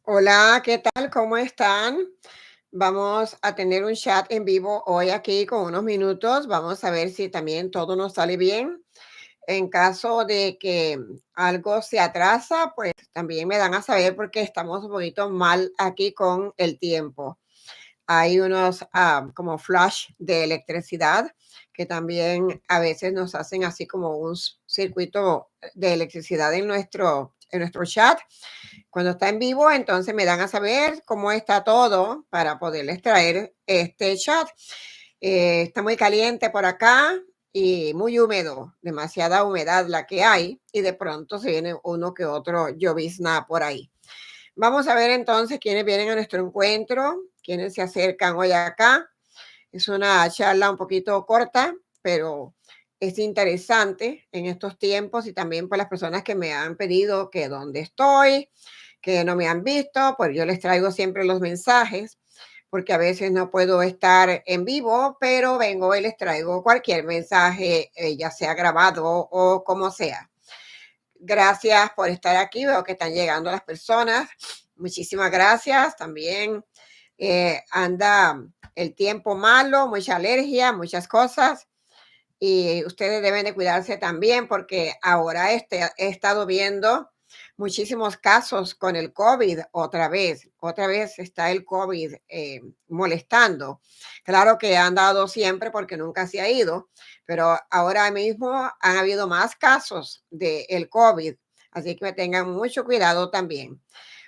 Hola, ¿qué tal? ¿Cómo están? Vamos a tener un chat en vivo hoy aquí con unos minutos. Vamos a ver si también todo nos sale bien. En caso de que algo se atrasa, pues también me dan a saber porque estamos un poquito mal aquí con el tiempo. Hay unos como flash de electricidad que también a veces nos hacen así como un circuito de electricidad en nuestro chat. Cuando está en vivo, entonces me dan a saber cómo está todo para poderles traer este chat. Está muy caliente por acá y muy húmedo, demasiada humedad la que hay y de pronto se viene uno que otro llovizna por ahí. Vamos a ver entonces quiénes vienen a nuestro encuentro, quiénes se acercan hoy acá. Es una charla un poquito corta, pero es interesante en estos tiempos y también por las personas que me han pedido que dónde estoy, que no me han visto, pues yo les traigo siempre los mensajes, porque a veces no puedo estar en vivo, pero vengo y les traigo cualquier mensaje, ya sea grabado o como sea. Gracias por estar aquí, veo que están llegando las personas. Muchísimas gracias. También anda el tiempo malo, mucha alergia, muchas cosas. Y ustedes deben de cuidarse también porque ahora he estado viendo muchísimos casos con el COVID otra vez está el COVID molestando. Claro que han dado siempre porque nunca se ha ido, pero ahora mismo han habido más casos del COVID, así que tengan mucho cuidado también.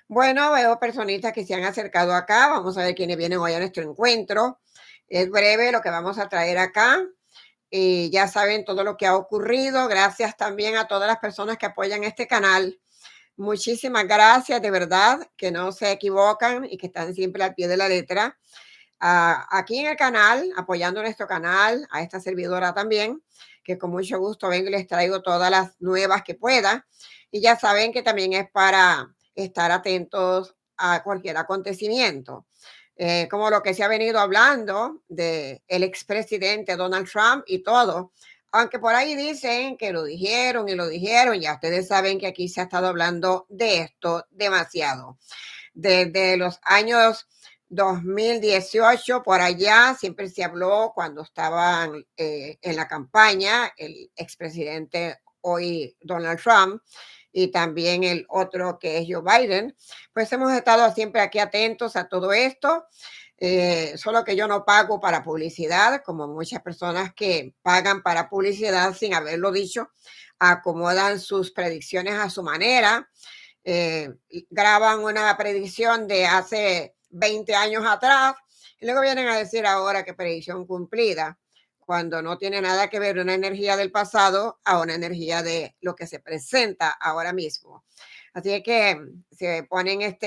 Bueno, veo personitas que se han acercado acá, vamos a ver quiénes vienen hoy a nuestro encuentro. Es breve lo que vamos a traer acá. Y ya saben todo lo que ha ocurrido. Gracias también a todas las personas que apoyan este canal. Muchísimas gracias, de verdad, que no se equivocan y que están siempre al pie de la letra. Aquí en el canal, apoyando nuestro canal, a esta servidora también, que con mucho gusto vengo y les traigo todas las nuevas que pueda. Y ya saben que también es para estar atentos a cualquier acontecimiento. Como lo que se ha venido hablando de el expresidente Donald Trump y todo, aunque por ahí dicen que lo dijeron y lo dijeron, ya ustedes saben que aquí se ha estado hablando de esto demasiado. Desde los años 2018 por allá siempre se habló cuando estaban en la campaña el expresidente hoy Donald Trump y también el otro que es Joe Biden, pues hemos estado siempre aquí atentos a todo esto. Solo que yo no pago para publicidad, como muchas personas que pagan para publicidad sin haberlo dicho, acomodan sus predicciones a su manera, graban una predicción de hace 20 años atrás y luego vienen a decir ahora que predicción cumplida, cuando no tiene nada que ver una energía del pasado a una energía de lo que se presenta ahora mismo. Así que se ponen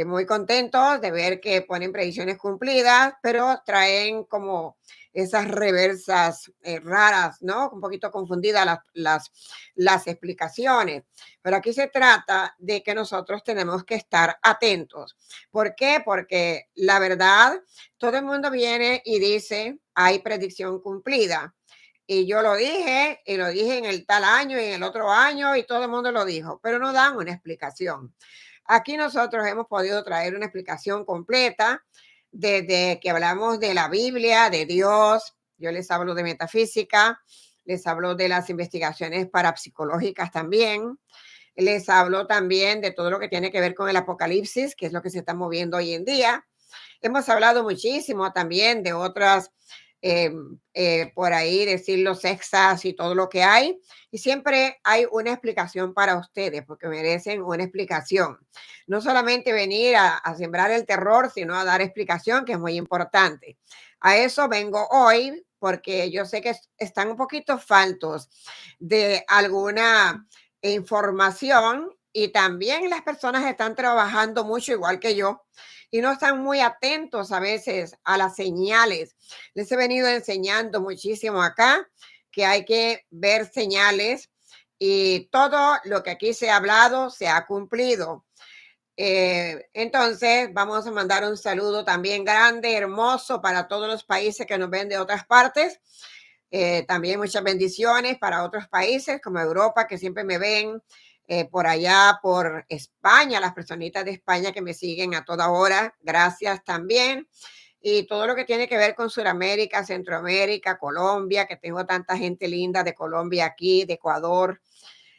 muy contentos de ver que ponen predicciones cumplidas, pero traen como esas reversas raras, ¿no? Un poquito confundidas las explicaciones. Pero aquí se trata de que nosotros tenemos que estar atentos. ¿Por qué? Porque la verdad, todo el mundo viene y dice, hay predicción cumplida. Y yo lo dije, y lo dije en el tal año y en el otro año, y todo el mundo lo dijo, pero no dan una explicación. Aquí nosotros hemos podido traer una explicación completa desde que hablamos de la Biblia, de Dios. Yo les hablo de metafísica, les hablo de las investigaciones parapsicológicas también. Les hablo también de todo lo que tiene que ver con el apocalipsis, que es lo que se está moviendo hoy en día. Hemos hablado muchísimo también de otras, por ahí decir los sexas y todo lo que hay. Y siempre hay una explicación para ustedes, porque merecen una explicación. No solamente venir a sembrar el terror, sino a dar explicación, que es muy importante. A eso vengo hoy, porque yo sé que están un poquito faltos de alguna información y también las personas están trabajando mucho igual que yo y no están muy atentos a veces a las señales. Les he venido enseñando muchísimo acá que hay que ver señales y todo lo que aquí se ha hablado se ha cumplido. Entonces, vamos a mandar un saludo también grande, hermoso para todos los países que nos ven de otras partes. También muchas bendiciones para otros países como Europa, que siempre me ven, por allá, por España, las personitas de España que me siguen a toda hora, gracias también. Y todo lo que tiene que ver con Sudamérica, Centroamérica, Colombia, que tengo tanta gente linda de Colombia aquí, de Ecuador,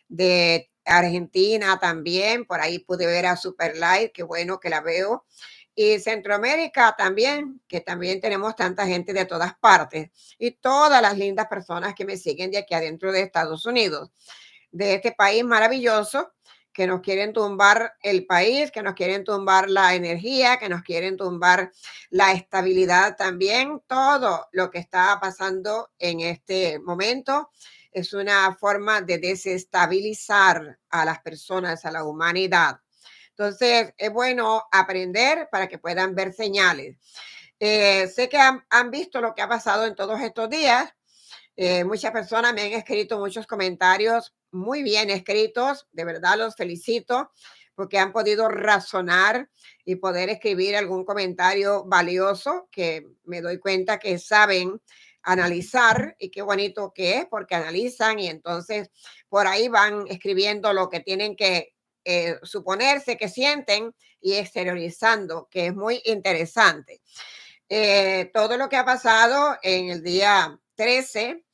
de Argentina también, por ahí pude ver a Superlight, qué bueno que la veo. Y Centroamérica también, que también tenemos tanta gente de todas partes. Y todas las lindas personas que me siguen de aquí adentro de Estados Unidos, de este país maravilloso, que nos quieren tumbar el país, que nos quieren tumbar la energía, que nos quieren tumbar la estabilidad también. Todo lo que está pasando en este momento es una forma de desestabilizar a las personas, a la humanidad. Entonces, es bueno aprender para que puedan ver señales. Sé que han visto lo que ha pasado en todos estos días. Muchas personas me han escrito muchos comentarios muy bien escritos, de verdad los felicito porque han podido razonar y poder escribir algún comentario valioso que me doy cuenta que saben analizar y qué bonito que es porque analizan y entonces por ahí van escribiendo lo que tienen que suponerse que sienten y exteriorizando, que es muy interesante. Todo lo que ha pasado en el día 13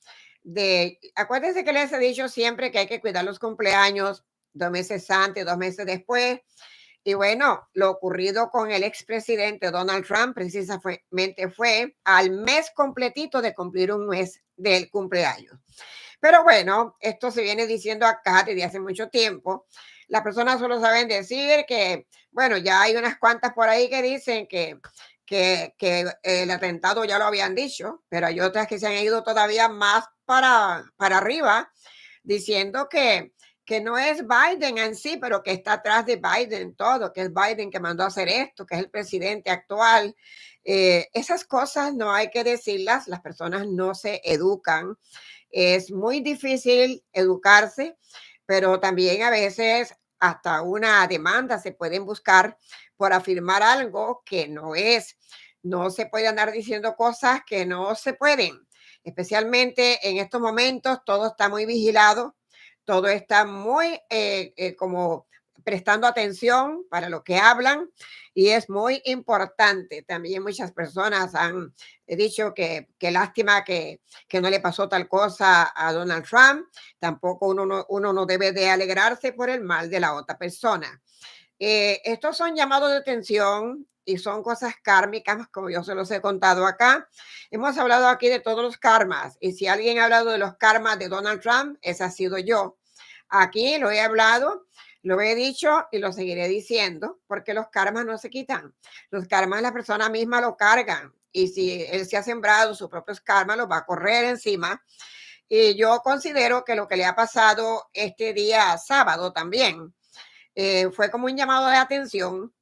acuérdense que les he dicho siempre que hay que cuidar los cumpleaños 2 meses antes, 2 meses después. Y bueno, lo ocurrido con el expresidente Donald Trump precisamente fue al mes completito de cumplir un mes del cumpleaños. Pero bueno, esto se viene diciendo acá desde hace mucho tiempo. Las personas solo saben decir que, bueno, ya hay unas cuantas por ahí que dicen que el atentado ya lo habían dicho, pero hay otras que se han ido todavía más para arriba, diciendo que no es Biden en sí, pero que está atrás de Biden todo, que es Biden que mandó a hacer esto, que es el presidente actual. Esas cosas no hay que decirlas, las personas no se educan. Es muy difícil educarse, pero también a veces hasta una demanda se pueden buscar por afirmar algo que no es. No se puede andar diciendo cosas que no se pueden, especialmente en estos momentos, todo está muy vigilado, todo está muy como prestando atención para lo que hablan y es muy importante. También muchas personas han dicho que lástima que no le pasó tal cosa a Donald Trump. Tampoco uno no debe de alegrarse por el mal de la otra persona. Estos son llamados de atención y son cosas kármicas, como yo se los he contado acá. Hemos hablado aquí de todos los karmas y si alguien ha hablado de los karmas de Donald Trump, ese ha sido yo. Aquí lo he hablado, lo he dicho y lo seguiré diciendo porque los karmas no se quitan. Los karmas la persona misma lo cargan y si él se ha sembrado sus propios karmas, los va a correr encima. Y yo considero que lo que le ha pasado este día sábado también fue como un llamado de atención.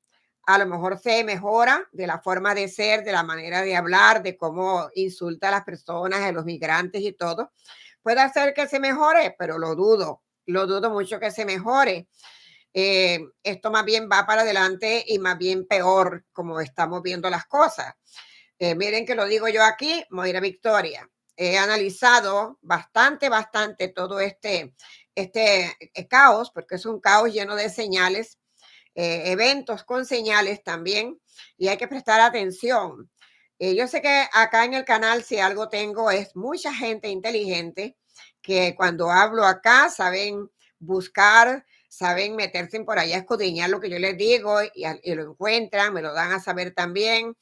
A lo mejor se mejora de la forma de ser, de la manera de hablar, de cómo insulta a las personas, a los migrantes y todo. Puede ser que se mejore, pero lo dudo mucho que se mejore. Esto más bien va para adelante y más bien peor, como estamos viendo las cosas. Miren que lo digo yo aquí, Moira Victoria. He analizado bastante todo este caos, porque es un caos lleno de señales, eventos con señales también, y hay que prestar atención. Yo sé que acá en el canal, si algo tengo, es mucha gente inteligente que cuando hablo acá saben buscar, saben meterse por allá a escudriñar lo que yo les digo y lo encuentran, me lo dan a saber también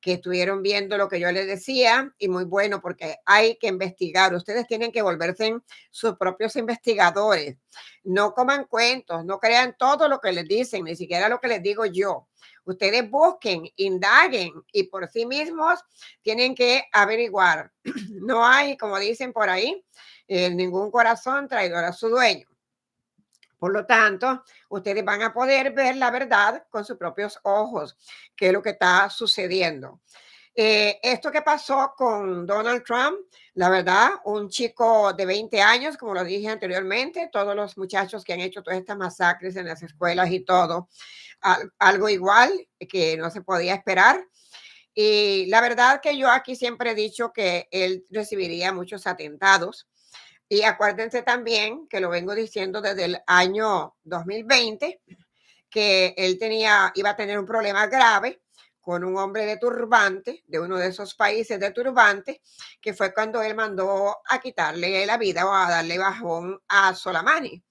que estuvieron viendo lo que yo les decía y muy bueno porque hay que investigar. Ustedes tienen que volverse sus propios investigadores. No coman cuentos, no crean todo lo que les dicen, ni siquiera lo que les digo yo. Ustedes busquen, indaguen y por sí mismos tienen que averiguar. No hay, como dicen por ahí, ningún corazón traidor a su dueño. Por lo tanto, ustedes van a poder ver la verdad con sus propios ojos, qué es lo que está sucediendo. Esto que pasó con Donald Trump, la verdad, un chico de 20 años, como lo dije anteriormente, todos los muchachos que han hecho todas estas masacres en las escuelas y todo, algo igual que no se podía esperar. Y la verdad que yo aquí siempre he dicho que él recibiría muchos atentados Y acuérdense también que lo vengo diciendo desde el año 2020, que él iba a tener un problema grave con un hombre de turbante, de uno de esos países de turbante, que fue cuando él mandó a quitarle la vida o a darle bajón a Soleimani,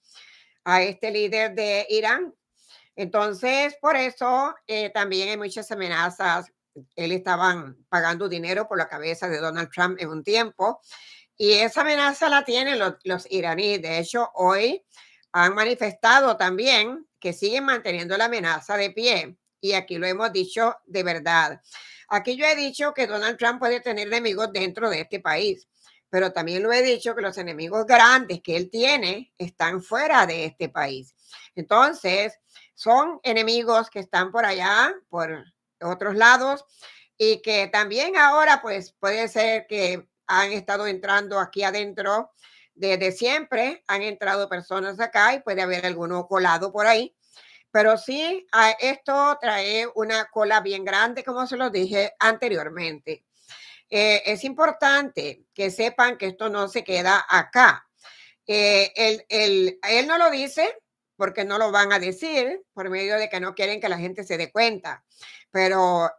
a este líder de Irán. Entonces, por eso también hay muchas amenazas. Él estaban pagando dinero por la cabeza de Donald Trump en un tiempo y esa amenaza la tienen los iraníes. De hecho, hoy han manifestado también que siguen manteniendo la amenaza de pie. Y aquí lo hemos dicho de verdad. Aquí yo he dicho que Donald Trump puede tener enemigos dentro de este país, pero también lo he dicho que los enemigos grandes que él tiene están fuera de este país. Entonces, son enemigos que están por allá, por otros lados, y que también ahora pues puede ser que han estado entrando aquí adentro desde siempre, han entrado personas acá y puede haber alguno colado por ahí, pero sí, esto trae una cola bien grande, como se lo dije anteriormente. Es importante que sepan que esto no se queda acá. Él no lo dice porque no lo van a decir por medio de que no quieren que la gente se dé cuenta, pero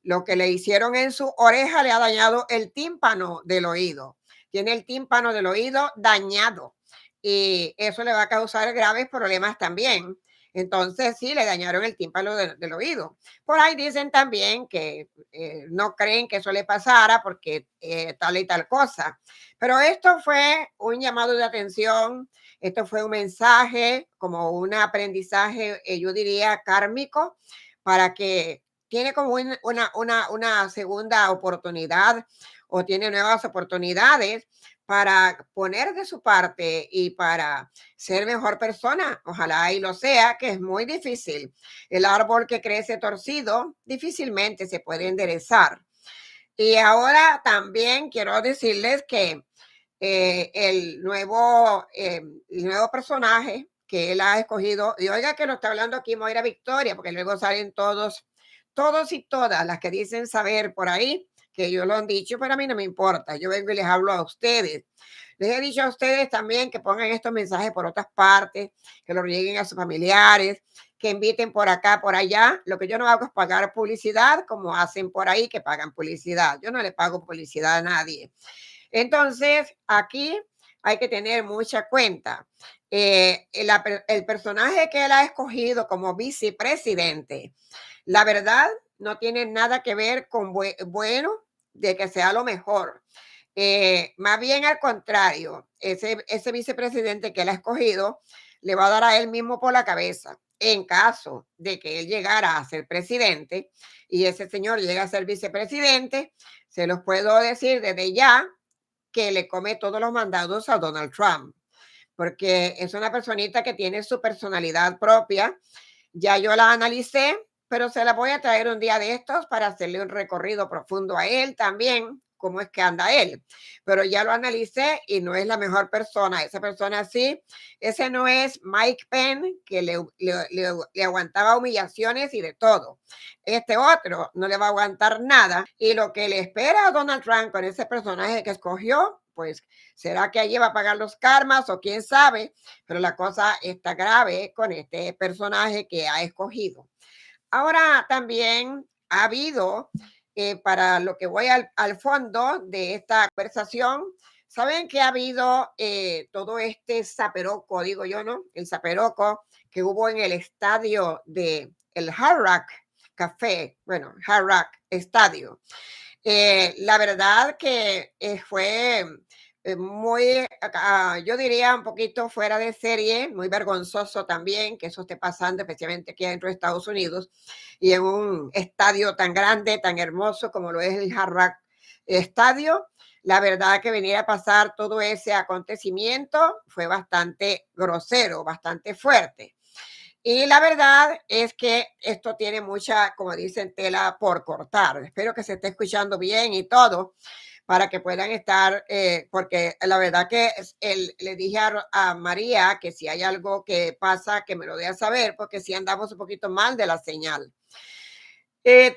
lo que le hicieron en su oreja le ha dañado el tímpano del oído. Tiene el tímpano del oído dañado y eso le va a causar graves problemas también. Entonces, sí, le dañaron el tímpano del oído. Por ahí dicen también que no creen que eso le pasara porque tal y tal cosa. Pero esto fue un llamado de atención, esto fue un mensaje, como un aprendizaje, yo diría, kármico, para que tiene como una segunda oportunidad o tiene nuevas oportunidades para poner de su parte y para ser mejor persona. Ojalá y lo sea, que es muy difícil. El árbol que crece torcido difícilmente se puede enderezar. Y ahora también quiero decirles que el nuevo personaje que él ha escogido, y oiga que lo está hablando aquí Moira Victoria, porque luego salen todos y todas las que dicen saber por ahí, que ellos lo han dicho, pero a mí no me importa, yo vengo y les hablo a ustedes. Les he dicho a ustedes también que pongan estos mensajes por otras partes, que lo lleguen a sus familiares, que inviten por acá, por allá. Lo que yo no hago es pagar publicidad, como hacen por ahí que pagan publicidad. Yo no le pago publicidad a nadie. Entonces, aquí hay que tener mucha cuenta. El personaje que él ha escogido como vicepresidente, la verdad, no tiene nada que ver con bueno, de que sea lo mejor. Más bien al contrario, ese vicepresidente que él ha escogido le va a dar a él mismo por la cabeza. En caso de que él llegara a ser presidente y ese señor llega a ser vicepresidente, se los puedo decir desde ya que le come todos los mandados a Donald Trump, porque es una personita que tiene su personalidad propia. Ya yo la analicé, pero se la voy a traer un día de estos para hacerle un recorrido profundo a él también, cómo es que anda él. Pero ya lo analicé y no es la mejor persona. Esa persona sí, ese no es Mike Pence, que le aguantaba humillaciones y de todo. Este otro no le va a aguantar nada. Y lo que le espera a Donald Trump con ese personaje que escogió, pues será que allí va a pagar los karmas o quién sabe, pero la cosa está grave con este personaje que ha escogido. Ahora también ha habido, para lo que voy al fondo de esta conversación, saben que ha habido todo este zaperoco, digo yo, ¿no? El zaperoco que hubo en el estadio de el Hard Rock Café, bueno, Hard Rock Estadio. La verdad que fue muy, yo diría un poquito fuera de serie, muy vergonzoso también que eso esté pasando, especialmente aquí dentro de Estados Unidos y en un estadio tan grande, tan hermoso como lo es el Hard Rock Estadio. La verdad que venir a pasar todo ese acontecimiento fue bastante grosero, bastante fuerte. Y la verdad es que esto tiene mucha, como dicen, tela por cortar. Espero que se esté escuchando bien y todo para que puedan estar, porque la verdad que le dije a María que si hay algo que pasa, que me lo dé a saber, porque si andamos un poquito mal de la señal.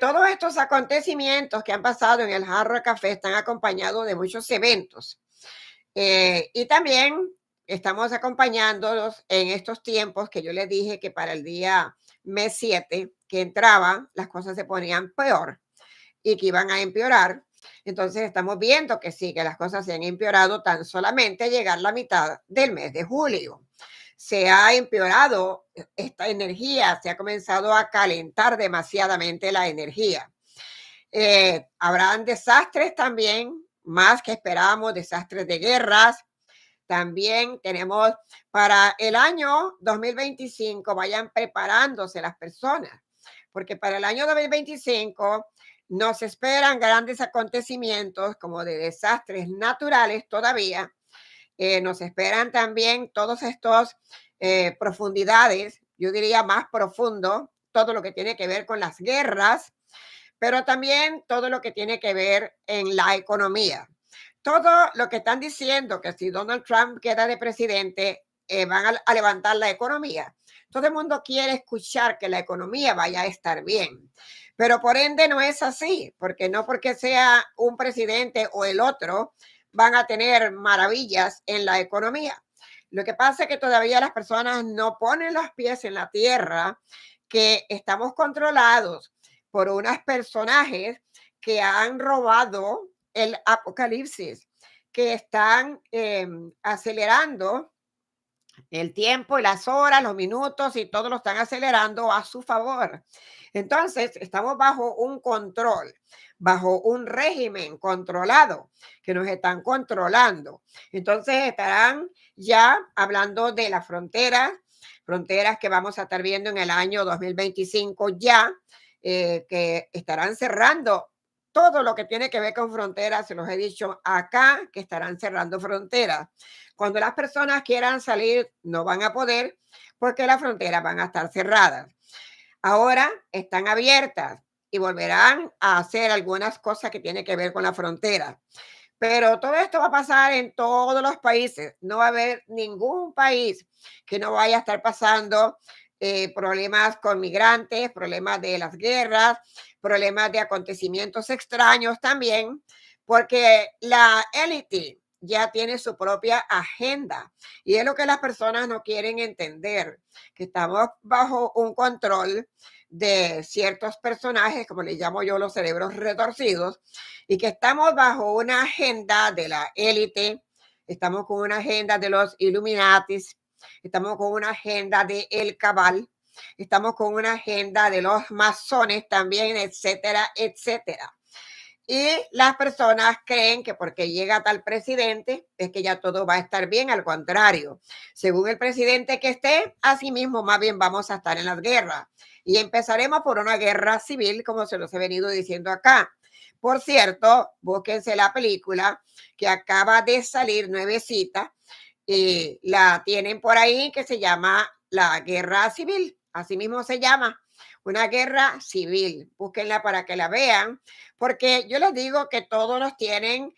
Todos estos acontecimientos que han pasado en el Jarro de Café están acompañados de muchos eventos. Y también estamos acompañándolos en estos tiempos que yo les dije que para el día mes 7 que entraba, las cosas se ponían peor y que iban a empeorar. Entonces estamos viendo que sí, que las cosas se han empeorado tan solamente llegar la mitad del mes de julio. Se ha empeorado esta energía, se ha comenzado a calentar demasiadamente la energía. Habrán desastres también, más que esperamos, desastres de guerras. También tenemos para el año 2025, vayan preparándose las personas, porque para el año 2025 nos esperan grandes acontecimientos como de desastres naturales todavía. Nos esperan también todos estos profundidades, yo diría más profundo, todo lo que tiene que ver con las guerras, pero también todo lo que tiene que ver en la economía. Todo lo que están diciendo que si Donald Trump queda de presidente, van a levantar la economía. Todo el mundo quiere escuchar que la economía vaya a estar bien, pero por ende no es así, porque no porque sea un presidente o el otro van a tener maravillas en la economía. Lo que pasa es que todavía las personas no ponen los pies en la tierra, que estamos controlados por unos personajes que han robado el apocalipsis, que están acelerando el tiempo y las horas, los minutos y todo lo están acelerando a su favor. Entonces, estamos bajo un control, bajo un régimen controlado, que nos están controlando. Entonces, estarán ya hablando de las fronteras, fronteras que vamos a estar viendo en el año 2025 ya, que estarán cerrando todo lo que tiene que ver con fronteras, se los he dicho acá, que estarán cerrando fronteras. Cuando las personas quieran salir, no van a poder porque las fronteras van a estar cerradas. Ahora están abiertas y volverán a hacer algunas cosas que tienen que ver con la frontera. Pero todo esto va a pasar en todos los países. No va a haber ningún país que no vaya a estar pasando problemas con migrantes, problemas de las guerras, problemas de acontecimientos extraños también, porque la élite ya tiene su propia agenda y es lo que las personas no quieren entender, que estamos bajo un control de ciertos personajes, como les llamo yo, los cerebros retorcidos, y que estamos bajo una agenda de la élite, estamos con una agenda de los Illuminatis, estamos con una agenda de El Cabal, estamos con una agenda de los masones también, etcétera, etcétera. Y las personas creen que porque llega tal presidente es que ya todo va a estar bien, al contrario. Según el presidente que esté, así mismo más bien vamos a estar en las guerras. Y empezaremos por una guerra civil, como se los he venido diciendo acá. Por cierto, búsquense la película que acaba de salir nuevecita y la tienen por ahí que se llama La Guerra Civil. Así mismo se llama, una guerra civil. Búsquenla para que la vean, porque yo les digo que todos los tienen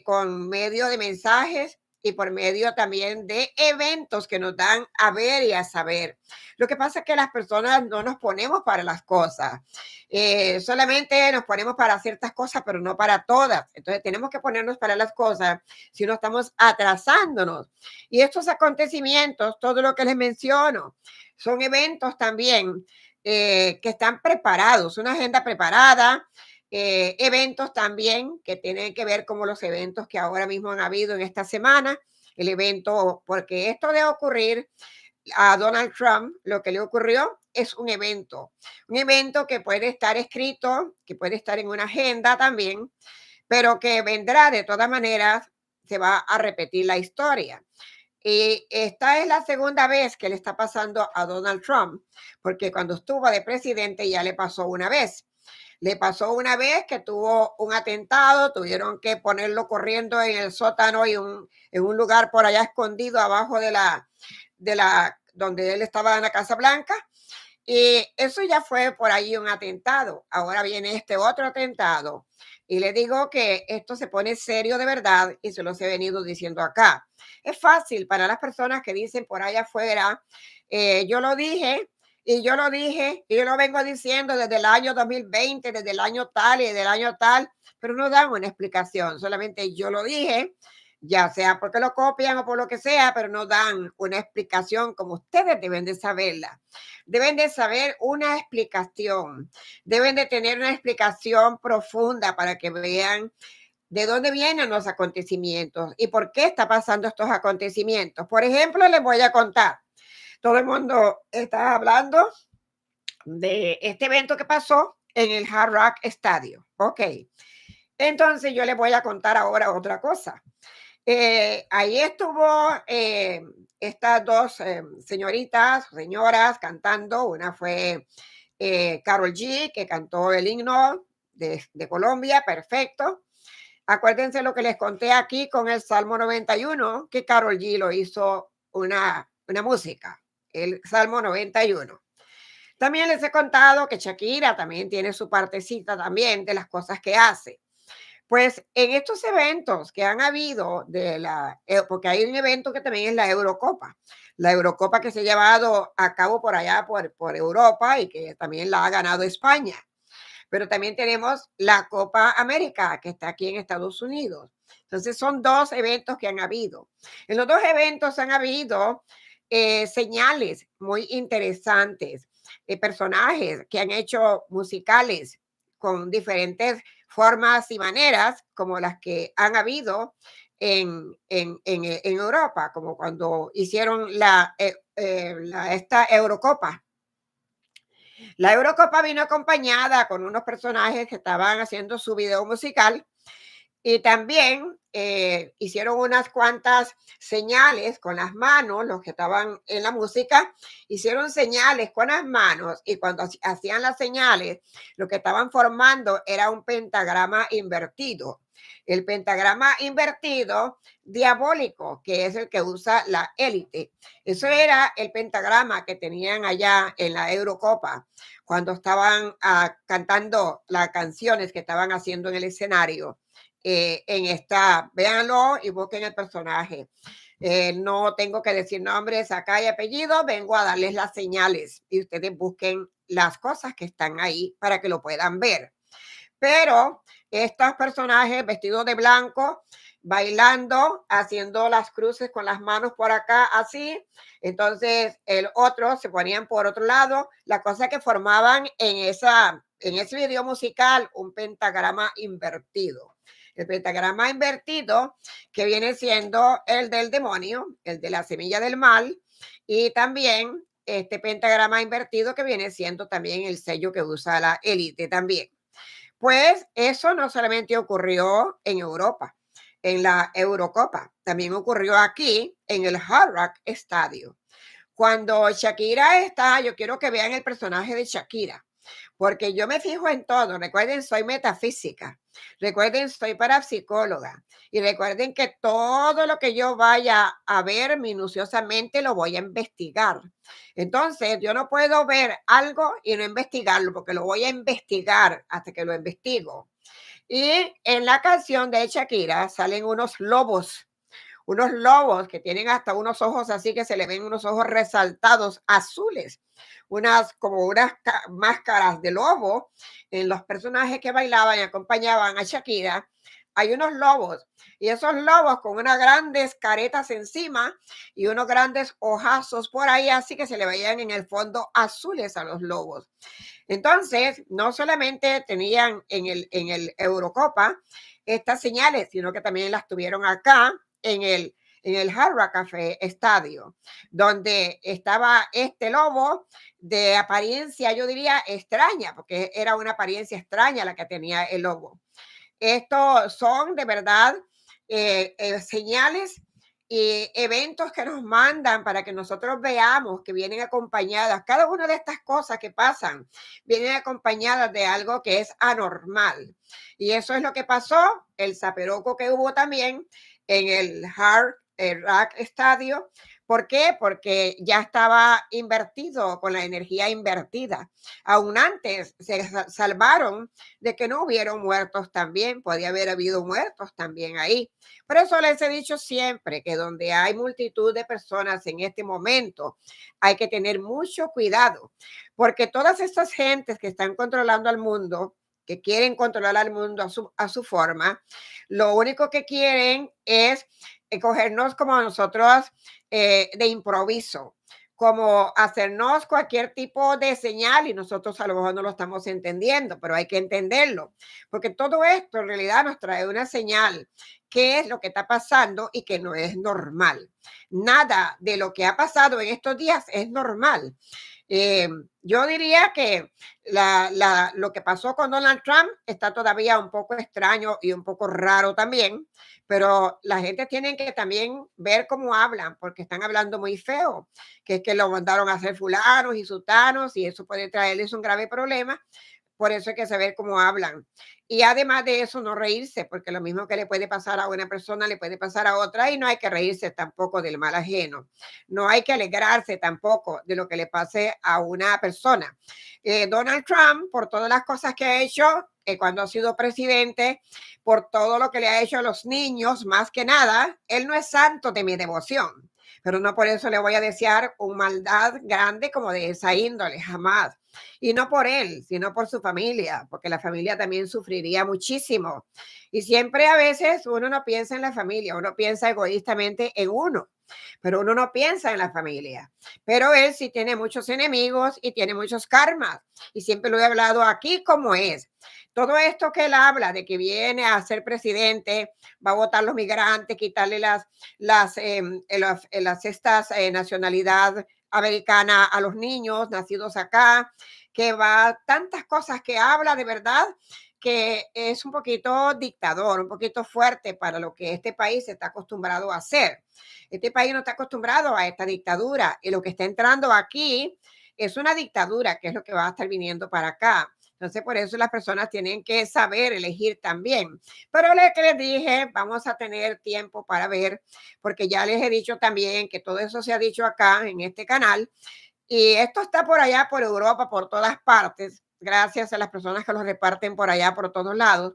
con medio de mensajes y por medio también de eventos que nos dan a ver y a saber. Lo que pasa es que las personas no nos ponemos para las cosas. Solamente nos ponemos para ciertas cosas, pero no para todas. Entonces tenemos que ponernos para las cosas si no estamos atrasándonos. Y estos acontecimientos, todo lo que les menciono, son eventos también que están preparados, una agenda preparada, eventos también que tienen que ver como los eventos que ahora mismo han habido en esta semana, el evento, porque esto de ocurrir a Donald Trump, lo que le ocurrió es un evento que puede estar escrito, que puede estar en una agenda también, pero que vendrá de todas maneras, se va a repetir la historia. Y esta es la segunda vez que le está pasando a Donald Trump, porque cuando estuvo de presidente ya le pasó una vez. Le pasó una vez que tuvo un atentado, tuvieron que ponerlo corriendo en el sótano y en un lugar por allá escondido abajo donde él estaba en la Casa Blanca. Y eso ya fue por ahí un atentado. Ahora viene este otro atentado. Y le digo que esto se pone serio de verdad y se los he venido diciendo acá. Es fácil para las personas que dicen por allá afuera, yo lo dije y yo lo dije y yo lo vengo diciendo desde el año 2020, desde el año tal y desde el año tal, pero no dan una explicación. Solamente yo lo dije ya sea porque lo copian o por lo que sea, pero no dan una explicación como ustedes deben de saberla. Deben de saber una explicación, deben de tener una explicación profunda para que vean de dónde vienen los acontecimientos y por qué está pasando estos acontecimientos. Por ejemplo, les voy a contar. Todo el mundo está hablando de este evento que pasó en el Hard Rock Stadium. Ok, entonces yo les voy a contar ahora otra cosa. Ahí estuvo estas dos señoritas, señoras cantando. Una fue Carol G, que cantó el himno de Colombia, perfecto. Acuérdense lo que les conté aquí con el Salmo 91, que Carol G lo hizo una música, el Salmo 91. También les he contado que Shakira también tiene su partecita también de las cosas que hace. Pues en estos eventos que han habido porque hay un evento que también es la Eurocopa que se ha llevado a cabo por allá, por Europa y que también la ha ganado España. Pero también tenemos la Copa América que está aquí en Estados Unidos. Entonces son dos eventos que han habido. En los dos eventos han habido señales muy interesantes, personajes que han hecho musicales con diferentes formas y maneras, como las que han habido en Europa, como cuando hicieron esta Eurocopa. La Eurocopa vino acompañada con unos personajes que estaban haciendo su video musical y también hicieron unas cuantas señales con las manos, los que estaban en la música, hicieron señales con las manos y cuando hacían las señales, lo que estaban formando era un pentagrama invertido. El pentagrama invertido diabólico, que es el que usa la élite. Eso era el pentagrama que tenían allá en la Eurocopa, cuando estaban cantando las canciones que estaban haciendo en el escenario. Véanlo y busquen el personaje. No tengo que decir nombres acá y apellidos, vengo a darles las señales y ustedes busquen las cosas que están ahí para que lo puedan ver. Pero estos personajes vestidos de blanco, bailando, haciendo las cruces con las manos por acá, así. Entonces, el otro se ponían por otro lado. La cosa que formaban en ese video musical, un pentagrama invertido. El pentagrama invertido, que viene siendo el del demonio, el de la semilla del mal, y también este pentagrama invertido que viene siendo también el sello que usa la élite también. Pues eso no solamente ocurrió en Europa, en la Eurocopa, también ocurrió aquí en el Hard Rock Stadium. Cuando Shakira está, yo quiero que vean el personaje de Shakira, porque yo me fijo en todo. Recuerden, soy metafísica. Recuerden, soy parapsicóloga. Y recuerden que todo lo que yo vaya a ver minuciosamente lo voy a investigar. Entonces, yo no puedo ver algo y no investigarlo, porque lo voy a investigar hasta que lo investigo. Y en la canción de Shakira salen unos lobos que tienen hasta unos ojos así que se le ven unos ojos resaltados azules, como unas máscaras de lobo en los personajes que bailaban y acompañaban a Shakira. Hay unos lobos y esos lobos con unas grandes caretas encima y unos grandes ojazos por ahí, así que se le veían en el fondo azules a los lobos. Entonces, no solamente tenían en el Eurocopa estas señales, sino que también las tuvieron acá en el Hard Rock Café Estadio, donde estaba este lobo de apariencia, yo diría, extraña, porque era una apariencia extraña la que tenía el lobo. Estos son de verdad señales y eventos que nos mandan para que nosotros veamos que vienen acompañadas. Cada una de estas cosas que pasan vienen acompañadas de algo que es anormal. Y eso es lo que pasó, el zaperoco que hubo también en el Hard Rock Stadium. ¿Por qué? Porque ya estaba invertido, con la energía invertida. Aún antes se salvaron de que no hubieron muertos también, podía haber habido muertos también ahí. Por eso les he dicho siempre que donde hay multitud de personas en este momento, hay que tener mucho cuidado, porque todas estas gentes que están controlando al mundo, que quieren controlar al mundo a su forma, lo único que quieren es cogernos como nosotros de improviso, como hacernos cualquier tipo de señal y nosotros a lo mejor no lo estamos entendiendo, pero hay que entenderlo, porque todo esto en realidad nos trae una señal, qué es lo que está pasando y que no es normal. Nada de lo que ha pasado en estos días es normal. Eh, yo diría que lo que pasó con Donald Trump está todavía un poco extraño y un poco raro también, pero la gente tiene que también ver cómo hablan, porque están hablando muy feo, que es que lo mandaron a hacer fulanos y sutanos y eso puede traerles un grave problema. Por eso hay que saber cómo hablan. Y además de eso, no reírse, porque lo mismo que le puede pasar a una persona, le puede pasar a otra y no hay que reírse tampoco del mal ajeno. No hay que alegrarse tampoco de lo que le pase a una persona. Donald Trump, por todas las cosas que ha hecho, cuando ha sido presidente, por todo lo que le ha hecho a los niños, más que nada, él no es santo de mi devoción, pero no por eso le voy a desear un maldad grande como de esa índole, jamás. Y no por él, sino por su familia, porque la familia también sufriría muchísimo. Y siempre a veces uno no piensa en la familia, uno piensa egoístamente en uno, pero uno no piensa en la familia. Pero él sí tiene muchos enemigos y tiene muchos karmas. Y siempre lo he hablado aquí como es. Todo esto que él habla de que viene a ser presidente, va a votar los migrantes, quitarle las estas nacionalidad americana a los niños nacidos acá, que va tantas cosas que habla de verdad que es un poquito dictador, un poquito fuerte para lo que este país está acostumbrado a hacer. Este país no está acostumbrado a esta dictadura y lo que está entrando aquí es una dictadura, que es lo que va a estar viniendo para acá. Entonces, por eso las personas tienen que saber elegir también. Pero lo que les dije, vamos a tener tiempo para ver, porque ya les he dicho también que todo eso se ha dicho acá en este canal y esto está por allá, por Europa, por todas partes, gracias a las personas que lo reparten por allá, por todos lados,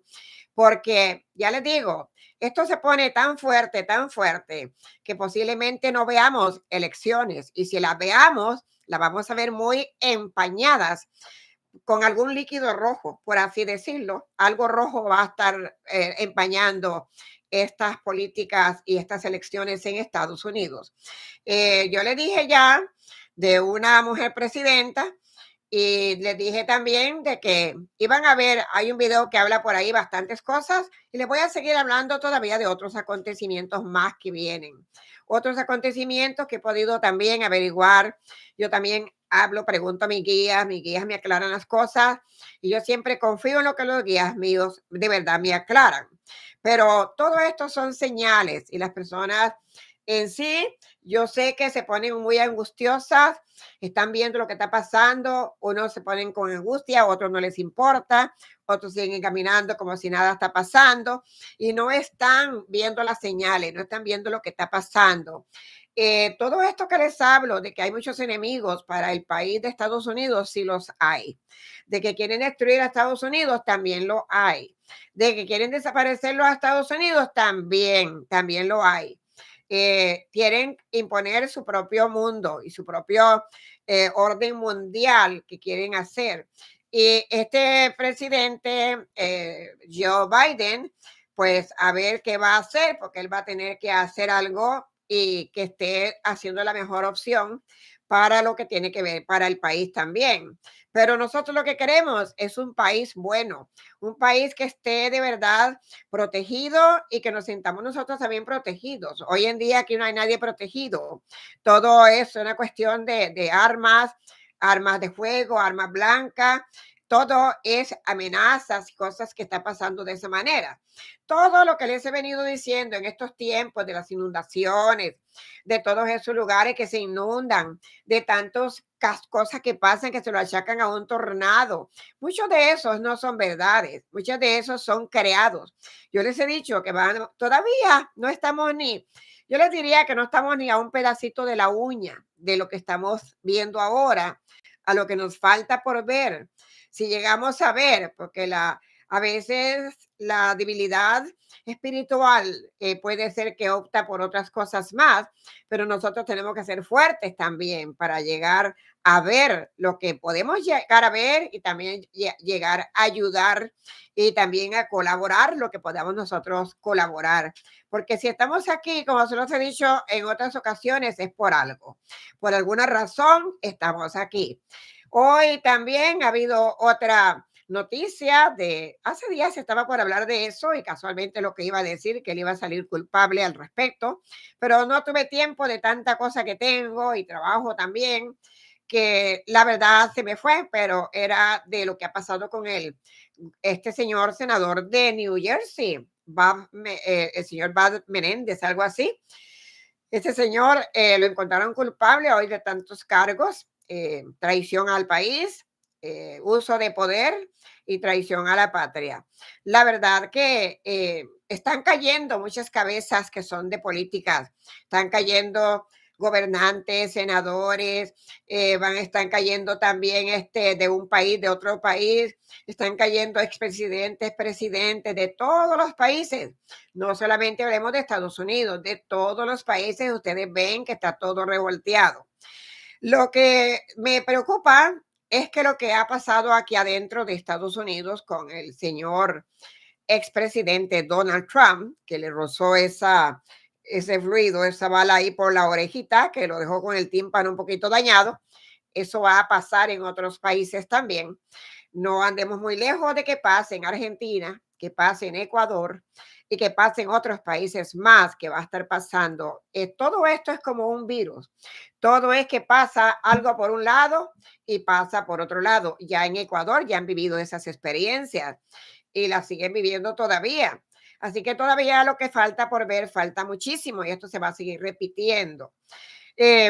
porque ya les digo, esto se pone tan fuerte, que posiblemente no veamos elecciones y si las veamos, las vamos a ver muy empañadas con algún líquido rojo, por así decirlo. Algo rojo va a estar empañando estas políticas y estas elecciones en Estados Unidos. Yo le dije ya de una mujer presidenta y les dije también de que iban a ver, hay un video que habla por ahí bastantes cosas y les voy a seguir hablando todavía de otros acontecimientos más que vienen. Otros acontecimientos que he podido también averiguar. Yo también hablo, pregunto a mis guías me aclaran las cosas y yo siempre confío en lo que los guías míos de verdad me aclaran. Pero todo esto son señales y las personas en sí, yo sé que se ponen muy angustiosas, están viendo lo que está pasando, unos se ponen con angustia, otros no les importa, otros siguen caminando como si nada está pasando y no están viendo las señales, no están viendo lo que está pasando. Todo esto que les hablo de que hay muchos enemigos para el país de Estados Unidos, sí los hay. De que quieren destruir a Estados Unidos, también lo hay. De que quieren desaparecerlo a Estados Unidos, también lo hay. Quieren imponer su propio mundo y su propio orden mundial que quieren hacer. Y este presidente, Joe Biden, pues a ver qué va a hacer, porque él va a tener que hacer algo y que esté haciendo la mejor opción para lo que tiene que ver para el país también. Pero nosotros lo que queremos es un país bueno, un país que esté de verdad protegido y que nos sintamos nosotros también protegidos. Hoy en día aquí no hay nadie protegido. Todo es una cuestión de armas, armas de fuego, armas blancas. Todo es amenazas y cosas que están pasando de esa manera. Todo lo que les he venido diciendo en estos tiempos de las inundaciones, de todos esos lugares que se inundan, de tantas cosas que pasan que se lo achacan a un tornado. Muchos de esos no son verdades, muchos de esos son creados. Yo les he dicho que todavía no estamos yo les diría que no estamos ni a un pedacito de la uña de lo que estamos viendo ahora, a lo que nos falta por ver. Si llegamos a ver, porque A veces la debilidad espiritual puede ser que opta por otras cosas más, pero nosotros tenemos que ser fuertes también para llegar a ver lo que podemos llegar a ver y también llegar a ayudar y también a colaborar lo que podamos nosotros colaborar. Porque si estamos aquí, como se los he dicho en otras ocasiones, es por algo. Por alguna razón estamos aquí. Hoy también ha habido otra noticia de hace días estaba por hablar de eso y casualmente lo que iba a decir que él iba a salir culpable al respecto, pero no tuve tiempo de tanta cosa que tengo y trabajo también, que la verdad se me fue, pero era de lo que ha pasado con él. Este señor senador de New Jersey, el señor Bob Menéndez, algo así. Este señor lo encontraron culpable hoy de tantos cargos, traición al país, uso de poder y traición a la patria. La verdad que están cayendo muchas cabezas que son de políticas, están cayendo gobernantes, senadores, están cayendo también de un país, de otro país, están cayendo expresidentes, presidentes de todos los países. No solamente hablemos de Estados Unidos, de todos los países, ustedes ven que está todo revolteado. Lo que me preocupa es que lo que ha pasado aquí adentro de Estados Unidos con el señor expresidente Donald Trump, que le rozó ese fluido, esa bala ahí por la orejita, que lo dejó con el tímpano un poquito dañado. Eso va a pasar en otros países también. No andemos muy lejos de que pase en Argentina, que pase en Ecuador y que pase en otros países más que va a estar pasando. Todo esto es como un virus. Todo es que pasa algo por un lado y pasa por otro lado. Ya en Ecuador ya han vivido esas experiencias y las siguen viviendo todavía. Así que todavía lo que falta por ver, falta muchísimo y esto se va a seguir repitiendo.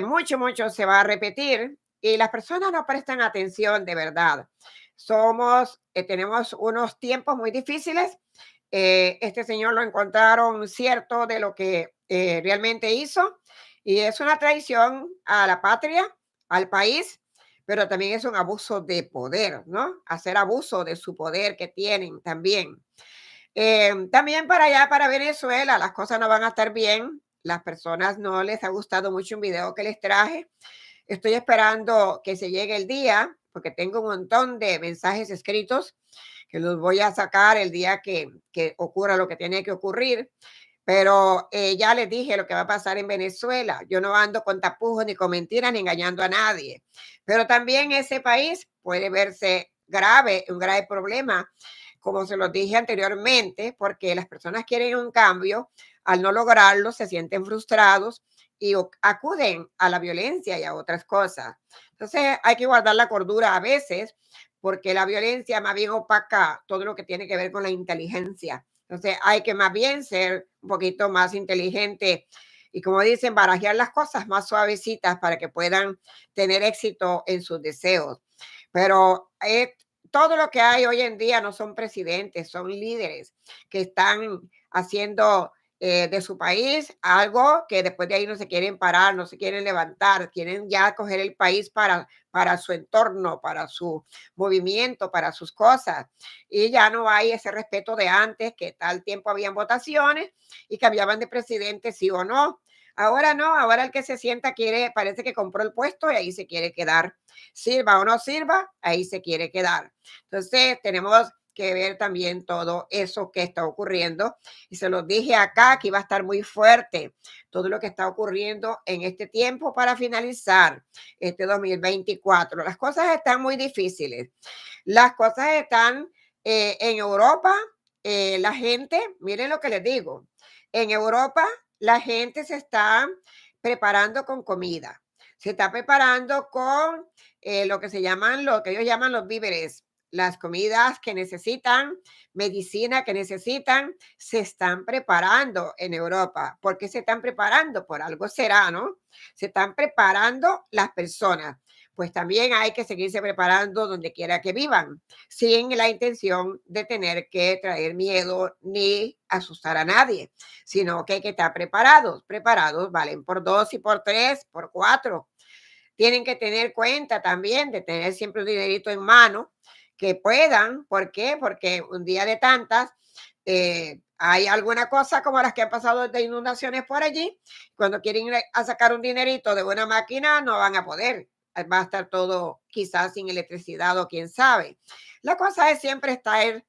Mucho se va a repetir y las personas no prestan atención de verdad. Tenemos unos tiempos muy difíciles. Este señor lo encontraron cierto de lo que realmente hizo y es una traición a la patria, al país, pero también es un abuso de poder, ¿no? Hacer abuso de su poder que tienen también. También para allá, para Venezuela, las cosas no van a estar bien. Las personas no les ha gustado mucho un video que les traje. Estoy esperando que se llegue el día, porque tengo un montón de mensajes escritos que los voy a sacar el día que ocurra lo que tiene que ocurrir. Pero ya les dije lo que va a pasar en Venezuela. Yo no ando con tapujos ni con mentiras ni engañando a nadie. Pero también ese país puede verse grave, un grave problema, como se los dije anteriormente, porque las personas quieren un cambio, al no lograrlo se sienten frustrados y acuden a la violencia y a otras cosas. Entonces hay que guardar la cordura a veces, porque la violencia más bien opaca todo lo que tiene que ver con la inteligencia. Entonces hay que más bien ser un poquito más inteligente y como dicen, barajear las cosas más suavecitas para que puedan tener éxito en sus deseos. Pero todo lo que hay hoy en día no son presidentes, son líderes que están haciendo de su país algo que después de ahí no se quieren parar, no se quieren levantar, quieren ya coger el país para su entorno, para su movimiento, para sus cosas. Y ya no hay ese respeto de antes, que tal tiempo habían votaciones y cambiaban de presidente sí o no. Ahora no, ahora el que se sienta quiere, parece que compró el puesto y ahí se quiere quedar. Sirva o no sirva, ahí se quiere quedar. Entonces tenemos que ver también todo eso que está ocurriendo. Y se los dije acá que iba a estar muy fuerte todo lo que está ocurriendo en este tiempo para finalizar este 2024. Las cosas están muy difíciles. Las cosas están en Europa. La gente, miren lo que les digo, en Europa la gente se está preparando con comida, se está preparando con lo que se llaman, lo que ellos llaman los víveres, las comidas que necesitan, medicina que necesitan, se están preparando en Europa. ¿Por qué se están preparando? Por algo será, ¿no? Se están preparando las personas. Pues también hay que seguirse preparando donde quiera que vivan, sin la intención de tener que traer miedo ni asustar a nadie, sino que hay que estar preparados. Preparados valen por 2 y por 3, por 4. Tienen que tener cuenta también de tener siempre un dinerito en mano, que puedan. ¿Por qué? Porque un día de tantas hay alguna cosa como las que han pasado de inundaciones por allí. Cuando quieren ir a sacar un dinerito de una máquina, no van a poder. Va a estar todo quizás sin electricidad o quién sabe. La cosa es siempre estar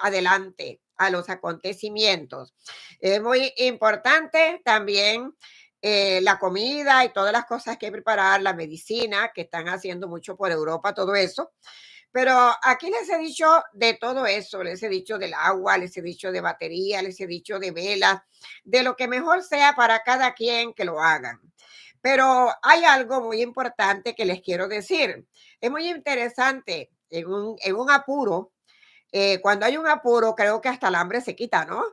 adelante a los acontecimientos. Es muy importante también la comida y todas las cosas que preparar, la medicina, que están haciendo mucho por Europa, todo eso. Pero aquí les he dicho de todo eso, les he dicho del agua, les he dicho de batería, les he dicho de velas, de lo que mejor sea para cada quien que lo hagan. Pero hay algo muy importante que les quiero decir. Es muy interesante en un apuro. Cuando hay un apuro, creo que hasta el hambre se quita, ¿no?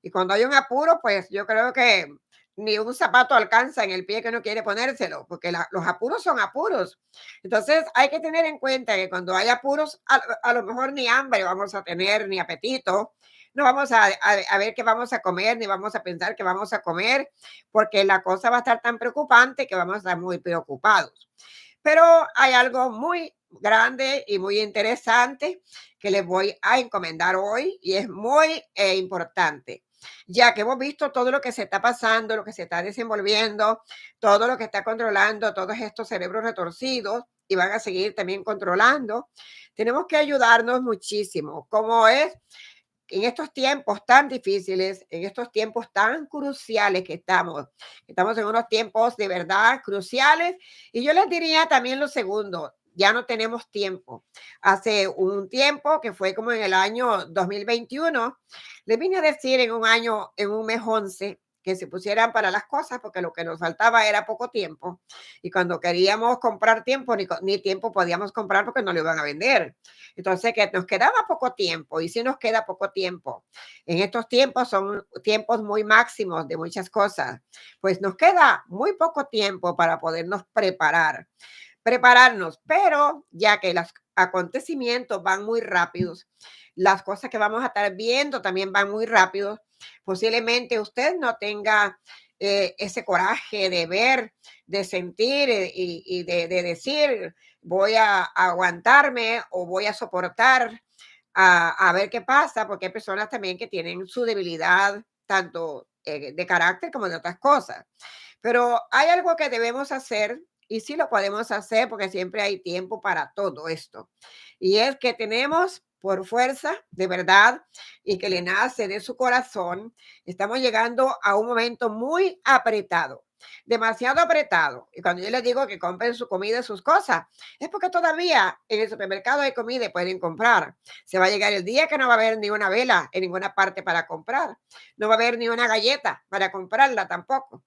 Y cuando hay un apuro, pues yo creo que ni un zapato alcanza en el pie que no quiere ponérselo, porque los apuros son apuros. Entonces hay que tener en cuenta que cuando hay apuros, a lo mejor ni hambre vamos a tener, ni apetito. No vamos a ver qué vamos a comer, ni vamos a pensar qué vamos a comer, porque la cosa va a estar tan preocupante que vamos a estar muy preocupados. Pero hay algo muy grande y muy interesante que les voy a encomendar hoy y es muy importante, ya que hemos visto todo lo que se está pasando, lo que se está desenvolviendo, todo lo que está controlando todos estos cerebros retorcidos y van a seguir también controlando. Tenemos que ayudarnos muchísimo, como es en estos tiempos tan difíciles, en estos tiempos tan cruciales que estamos en unos tiempos de verdad cruciales. Y yo les diría también lo segundo, ya no tenemos tiempo. Hace un tiempo, que fue como en el año 2021, les vine a decir en un año, en un mes 11, que se pusieran para las cosas, porque lo que nos faltaba era poco tiempo. Y cuando queríamos comprar tiempo, ni tiempo podíamos comprar porque no lo iban a vender. Entonces, que nos quedaba poco tiempo y si nos queda poco tiempo. En estos tiempos son tiempos muy máximos de muchas cosas. Pues nos queda muy poco tiempo para podernos prepararnos, pero ya que los acontecimientos van muy rápidos, las cosas que vamos a estar viendo también van muy rápidos, posiblemente usted no tenga ese coraje de ver, de sentir y de decir, voy a aguantarme o voy a soportar a ver qué pasa, porque hay personas también que tienen su debilidad, tanto de carácter como de otras cosas. Pero hay algo que debemos hacer y sí lo podemos hacer porque siempre hay tiempo para todo esto. Y es que tenemos por fuerza, de verdad, y que le nace de su corazón, estamos llegando a un momento muy apretado, demasiado apretado. Y cuando yo les digo que compren su comida y sus cosas, es porque todavía en el supermercado hay comida y pueden comprar. Se va a llegar el día que no va a haber ni una vela en ninguna parte para comprar. No va a haber ni una galleta para comprarla tampoco.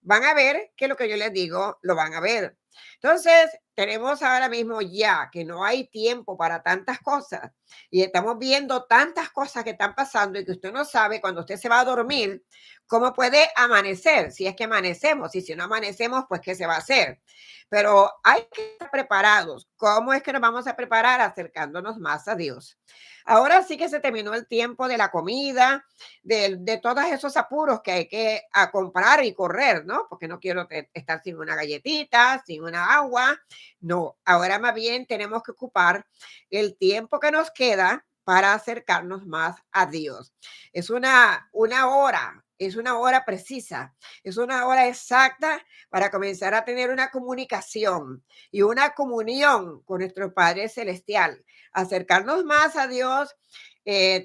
Van a ver que lo que yo les digo lo van a ver. Entonces, tenemos ahora mismo ya que no hay tiempo para tantas cosas y estamos viendo tantas cosas que están pasando y que usted no sabe cuando usted se va a dormir cómo puede amanecer, si es que amanecemos y si no amanecemos, pues qué se va a hacer. Pero hay que estar preparados. ¿Cómo es que nos vamos a preparar? Acercándonos más a Dios. Ahora sí que se terminó el tiempo de la comida, de todos esos apuros que hay que a comprar y correr, ¿no? Porque no quiero estar sin una galletita, sin una agua. No, ahora más bien tenemos que ocupar el tiempo que nos queda para acercarnos más a Dios. Es una hora, es una hora precisa, es una hora exacta para comenzar a tener una comunicación y una comunión con nuestro Padre Celestial, acercarnos más a Dios.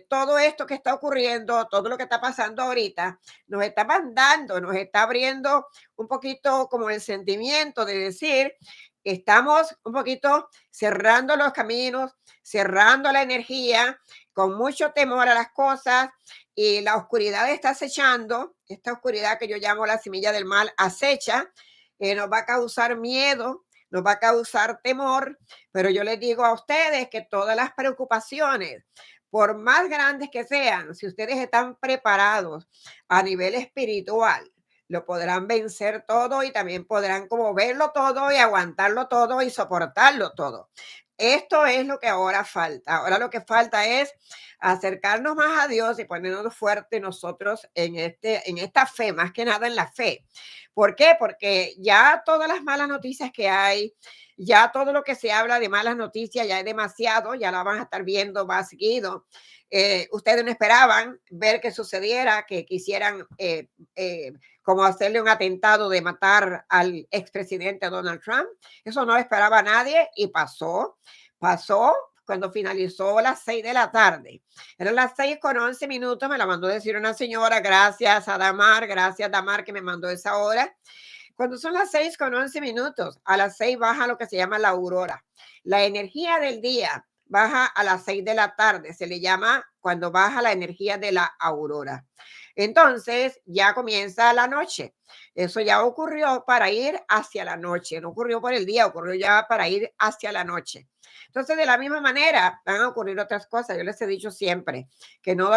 Todo esto que está ocurriendo, todo lo que está pasando ahorita, nos está mandando, nos está abriendo un poquito como el sentimiento de decir, estamos un poquito cerrando los caminos, cerrando la energía, con mucho temor a las cosas y la oscuridad está acechando, esta oscuridad que yo llamo la semilla del mal acecha, nos va a causar miedo, nos va a causar temor, pero yo les digo a ustedes que todas las preocupaciones, por más grandes que sean, si ustedes están preparados a nivel espiritual, lo podrán vencer todo y también podrán como verlo todo y aguantarlo todo y soportarlo todo. Esto es lo que ahora falta. Ahora lo que falta es acercarnos más a Dios y ponernos fuertes nosotros en esta fe, más que nada en la fe. ¿Por qué? Porque ya todas las malas noticias que hay Ya todo lo que se habla de malas noticias ya es demasiado, ya la van a estar viendo más seguido. Ustedes no esperaban ver que sucediera, que quisieran como hacerle un atentado de matar al expresidente Donald Trump. Eso no lo esperaba nadie y pasó cuando finalizó las 6 de la tarde. Eran las 6:11, me la mandó decir una señora, gracias Damar que me mandó esa hora. Cuando son las 6:11, a las 6 baja lo que se llama la aurora. La energía del día baja a las 6 de la tarde, se le llama cuando baja la energía de la aurora. Entonces ya comienza la noche. Eso ya ocurrió para ir hacia la noche, no ocurrió por el día, ocurrió ya para ir hacia la noche. Entonces, de la misma manera, van a ocurrir otras cosas. Yo les he dicho siempre que no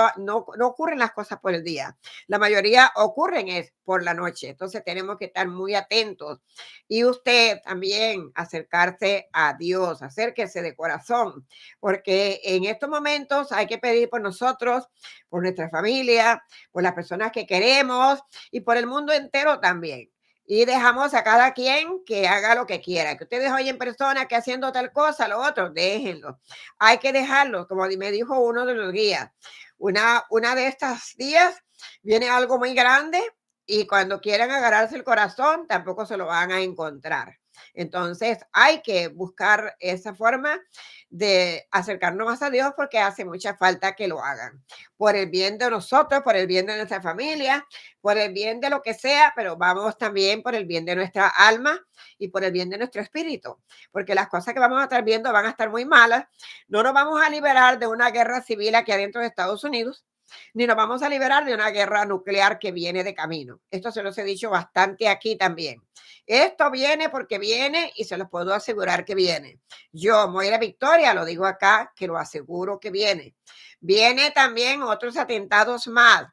ocurren las cosas por el día. La mayoría ocurren es por la noche. Entonces, tenemos que estar muy atentos. Y usted también acercarse a Dios, acérquese de corazón, porque en estos momentos hay que pedir por nosotros, por nuestra familia, por las personas que queremos y por el mundo entero también. Y dejamos a cada quien que haga lo que quiera. Que ustedes oyen personas que haciendo tal cosa, lo otro, déjenlo. Hay que dejarlo, como me dijo uno de los guías. Una de estas días viene algo muy grande y cuando quieran agarrarse el corazón, tampoco se lo van a encontrar. Entonces hay que buscar esa forma de acercarnos más a Dios porque hace mucha falta que lo hagan. Por el bien de nosotros, por el bien de nuestra familia, por el bien de lo que sea, pero vamos también por el bien de nuestra alma y por el bien de nuestro espíritu, porque las cosas que vamos a estar viendo van a estar muy malas. No nos vamos a liberar de una guerra civil aquí adentro de Estados Unidos, ni nos vamos a liberar de una guerra nuclear que viene de camino. Esto se los he dicho bastante aquí también. Esto viene porque viene y se los puedo asegurar que viene. Yo, Moira Victoria, lo digo acá, que lo aseguro que viene. Viene también otros atentados más.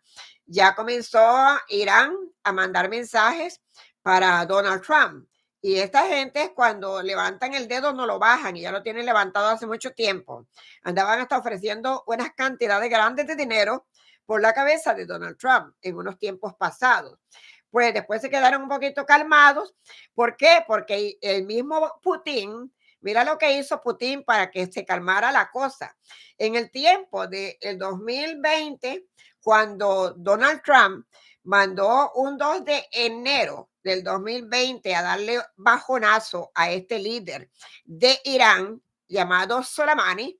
Ya comenzó Irán a mandar mensajes para Donald Trump. Y esta gente cuando levantan el dedo no lo bajan y ya lo tienen levantado hace mucho tiempo. Andaban hasta ofreciendo unas cantidades grandes de dinero por la cabeza de Donald Trump en unos tiempos pasados. Pues después se quedaron un poquito calmados. ¿Por qué? Porque el mismo Putin, mira lo que hizo Putin para que se calmara la cosa. En el tiempo del 2020, cuando Donald Trump mandó un 2 de enero del 2020 a darle bajonazo a este líder de Irán llamado Soleimani,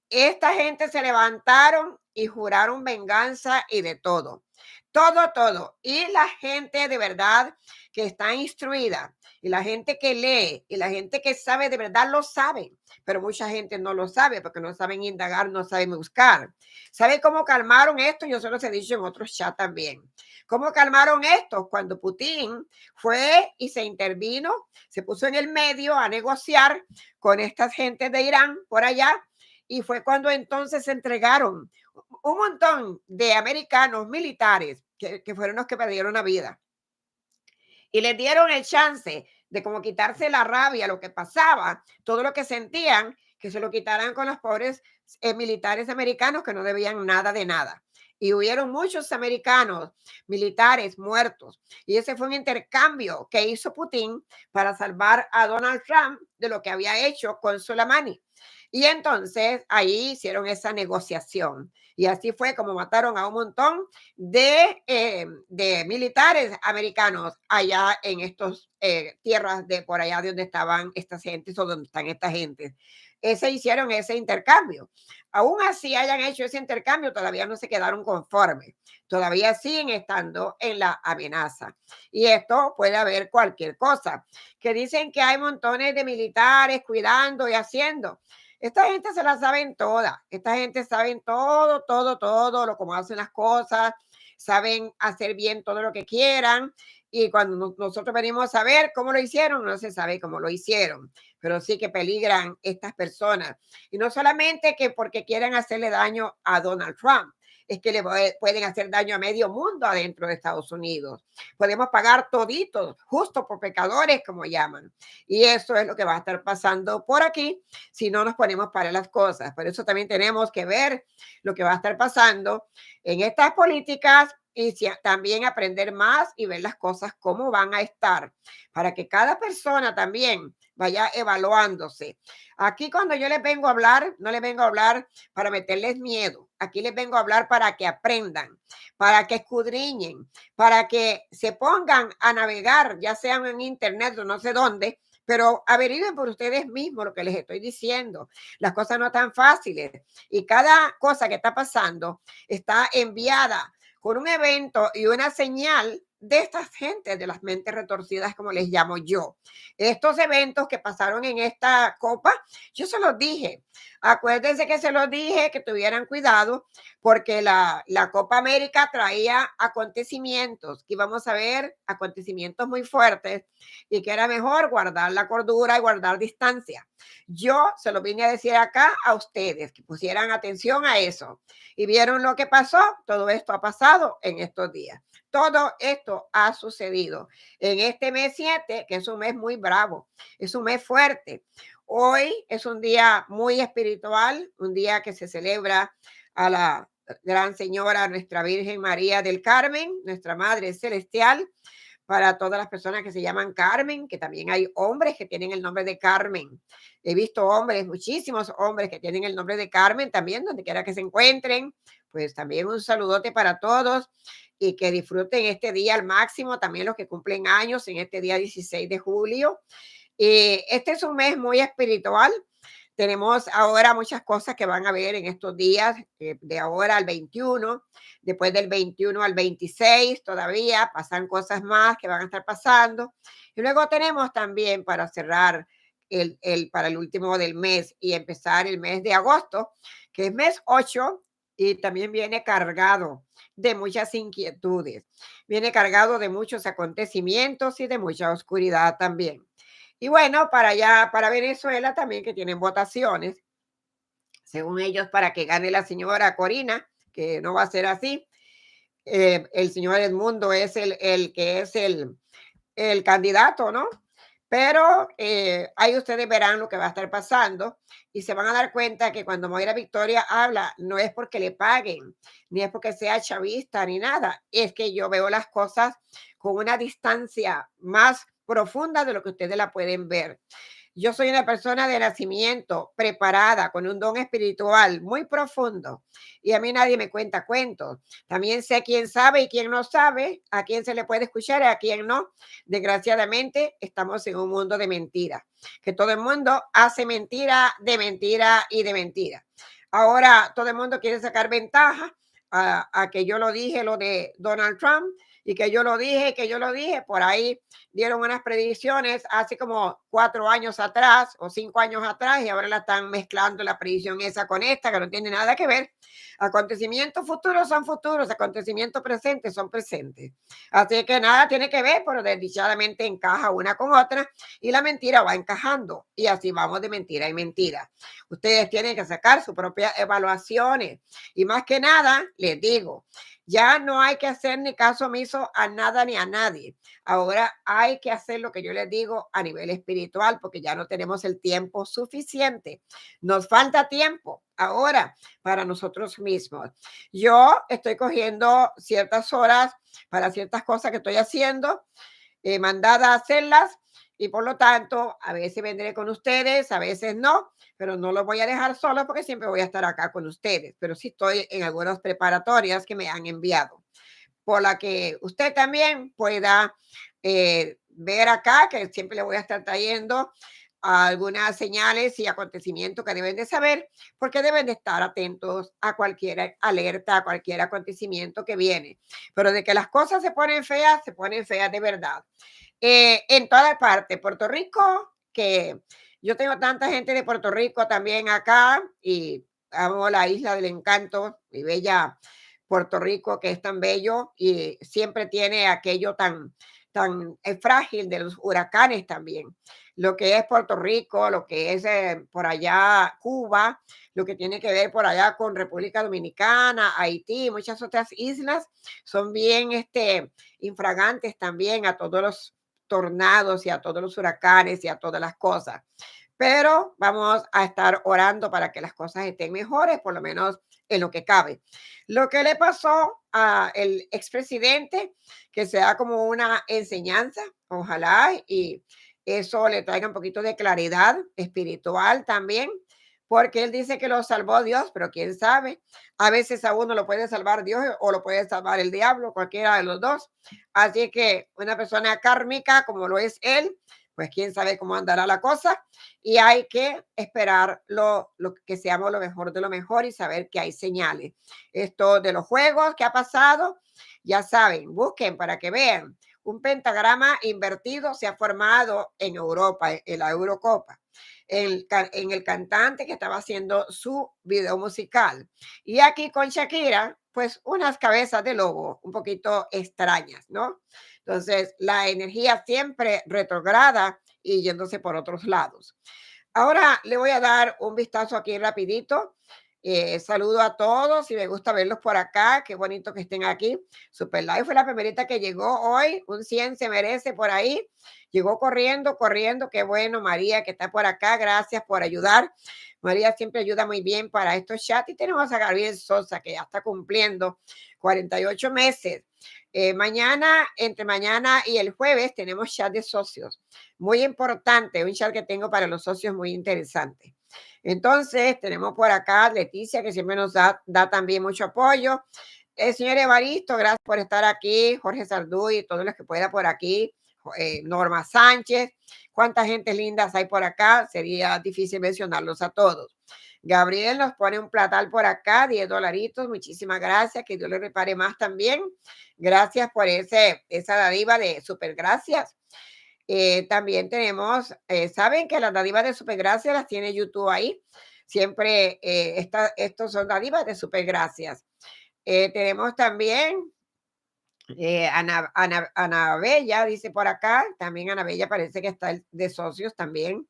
esta gente se levantaron y juraron venganza y de todo. Todo, todo. Y la gente de verdad que está instruida y la gente que lee y la gente que sabe de verdad lo sabe, pero mucha gente no lo sabe porque no saben indagar, no saben buscar. ¿Sabe cómo calmaron esto? Yo se los he dicho en otros chats también. ¿Cómo calmaron esto? Cuando Putin fue y se intervino, se puso en el medio a negociar con estas gentes de Irán por allá y fue cuando entonces se entregaron un montón de americanos militares que fueron los que perdieron la vida y les dieron el chance de como quitarse la rabia, lo que pasaba, todo lo que sentían, que se lo quitaran con los pobres militares americanos que no debían nada de nada. Y hubieron muchos americanos militares muertos. Y ese fue un intercambio que hizo Putin para salvar a Donald Trump de lo que había hecho con Soleimani. Y entonces ahí hicieron esa negociación. Y así fue como mataron a un montón de militares americanos allá en estos tierras de por allá de donde estaban estas gentes o donde están estas gentes. Hicieron ese intercambio. Aún así hayan hecho ese intercambio, todavía no se quedaron conformes. Todavía siguen estando en la amenaza. Y esto puede haber cualquier cosa. Que dicen que hay montones de militares cuidando y haciendo. Esta gente se la saben toda. Esta gente saben todo, todo, todo, lo cómo hacen las cosas, saben hacer bien todo lo que quieran. Y cuando nosotros venimos a ver cómo lo hicieron, no se sabe cómo lo hicieron, pero sí que peligran estas personas. Y no solamente que porque quieren hacerle daño a Donald Trump, es que le pueden hacer daño a medio mundo adentro de Estados Unidos. Podemos pagar toditos, justo por pecadores, como llaman. Y eso es lo que va a estar pasando por aquí si no nos ponemos para las cosas. Por eso también tenemos que ver lo que va a estar pasando en estas políticas y también aprender más y ver las cosas cómo van a estar para que cada persona también vaya evaluándose. Aquí cuando yo les vengo a hablar, no les vengo a hablar para meterles miedo. Aquí les vengo a hablar para que aprendan, para que escudriñen, para que se pongan a navegar, ya sean en internet o no sé dónde, pero averigüen por ustedes mismos lo que les estoy diciendo. Las cosas no están fáciles y cada cosa que está pasando está enviada con un evento y una señal de estas gentes, de las mentes retorcidas, como les llamo yo. Estos eventos que pasaron en esta copa, yo se los dije. Acuérdense que se los dije que tuvieran cuidado porque la Copa América traía acontecimientos, que íbamos a ver acontecimientos muy fuertes y que era mejor guardar la cordura y guardar distancia. Yo se lo vine a decir acá a ustedes, que pusieran atención a eso. Y vieron lo que pasó. Todo esto ha pasado en estos días. Todo esto ha sucedido en este mes 7, que es un mes muy bravo, es un mes fuerte. Hoy es un día muy espiritual, un día que se celebra a la Gran Señora, Nuestra Virgen María del Carmen, nuestra Madre Celestial, para todas las personas que se llaman Carmen, que también hay hombres que tienen el nombre de Carmen. He visto hombres, muchísimos hombres que tienen el nombre de Carmen también, donde quiera que se encuentren. Pues también un saludote para todos y que disfruten este día al máximo, también los que cumplen años en este día 16 de julio. Este es un mes muy espiritual. Tenemos ahora muchas cosas que van a ver en estos días, de ahora al 21, después del 21 al 26 todavía pasan cosas más que van a estar pasando. Y luego tenemos también para cerrar para el último del mes y empezar el mes de agosto, que es mes 8 y también viene cargado de muchas inquietudes, viene cargado de muchos acontecimientos y de mucha oscuridad también. Y bueno, para allá, para Venezuela también que tienen votaciones, según ellos, para que gane la señora Corina, que no va a ser así. El señor Edmundo es el que es el candidato, ¿no? Pero ahí ustedes verán lo que va a estar pasando y se van a dar cuenta que cuando Moira Victoria habla, no es porque le paguen, ni es porque sea chavista, ni nada. Es que yo veo las cosas con una distancia más profunda de lo que ustedes la pueden ver. Yo soy una persona de nacimiento, preparada, con un don espiritual muy profundo y a mí nadie me cuenta cuentos. También sé quién sabe y quién no sabe, a quién se le puede escuchar y a quién no. Desgraciadamente, estamos en un mundo de mentira, que todo el mundo hace mentira, de mentira y de mentira. Ahora todo el mundo quiere sacar ventaja a que yo lo dije, lo de Donald Trump, y que yo lo dije, por ahí dieron unas predicciones hace como 4 años atrás o 5 años atrás y ahora la están mezclando la predicción esa con esta, que no tiene nada que ver. Acontecimientos futuros son futuros, acontecimientos presentes son presentes. Así que nada tiene que ver, pero desdichadamente encaja una con otra y la mentira va encajando y así vamos de mentira en mentira. Ustedes tienen que sacar sus propias evaluaciones y más que nada, les digo, ya no hay que hacer ni caso omiso a nada ni a nadie. Ahora hay que hacer lo que yo les digo a nivel espiritual porque ya no tenemos el tiempo suficiente. Nos falta tiempo ahora para nosotros mismos. Yo estoy cogiendo ciertas horas para ciertas cosas que estoy haciendo, mandada a hacerlas y por lo tanto a veces vendré con ustedes, a veces no, pero no los voy a dejar solos porque siempre voy a estar acá con ustedes, pero sí estoy en algunas preparatorias que me han enviado, por la que usted también pueda ver acá, que siempre le voy a estar trayendo algunas señales y acontecimientos que deben de saber, porque deben de estar atentos a cualquier alerta, a cualquier acontecimiento que viene. Pero de que las cosas se ponen feas de verdad. En toda parte, Puerto Rico, que yo tengo tanta gente de Puerto Rico también acá y amo la isla del encanto, mi bella Puerto Rico, que es tan bello y siempre tiene aquello tan frágil de los huracanes también. Lo que es Puerto Rico, lo que es por allá Cuba, lo que tiene que ver por allá con República Dominicana, Haití, muchas otras islas, son bien infragantes también a todos los tornados y a todos los huracanes y a todas las cosas. Pero vamos a estar orando para que las cosas estén mejores, por lo menos en lo que cabe. Lo que le pasó al expresidente, que sea como una enseñanza, ojalá, y eso le traiga un poquito de claridad espiritual también, porque él dice que lo salvó Dios, pero quién sabe, a veces a uno lo puede salvar Dios o lo puede salvar el diablo, cualquiera de los dos. Así que una persona kármica como lo es él, pues quién sabe cómo andará la cosa y hay que esperar lo que seamos lo mejor de lo mejor y saber que hay señales. Esto de los juegos que ha pasado, ya saben, busquen para que vean. Un pentagrama invertido se ha formado en Europa, en la Eurocopa, en el cantante que estaba haciendo su video musical. Y aquí con Shakira, pues unas cabezas de lobo un poquito extrañas, ¿no? Entonces, la energía siempre retrograda y yéndose por otros lados. Ahora le voy a dar un vistazo aquí rapidito. Saludo a todos y me gusta verlos por acá. Qué bonito que estén aquí. Super Live fue la primerita que llegó hoy. Un 100 se merece por ahí. Llegó corriendo, corriendo. Qué bueno, María, que está por acá. Gracias por ayudar. María siempre ayuda muy bien para estos chats. Y tenemos a Gabriel Sosa, que ya está cumpliendo 48 meses. Mañana, entre mañana y el jueves, tenemos chat de socios. Muy importante, un chat que tengo para los socios muy interesante. Entonces, tenemos por acá Leticia, que siempre nos da también mucho apoyo. El señor Evaristo, gracias por estar aquí. Jorge Sarduy y todos los que pueda por aquí. Norma Sánchez. ¿Cuánta gente linda hay por acá? Sería difícil mencionarlos a todos. Gabriel nos pone un platal por acá, 10 dolaritos. Muchísimas gracias. Que Dios le repare más también. Gracias por esa dádiva de super gracias. También tenemos, saben que las dádivas de Supergracias las tiene YouTube ahí. Siempre estos son dádivas de Supergracias. Tenemos también Ana Bella, dice por acá. También Ana Bella parece que está de socios también.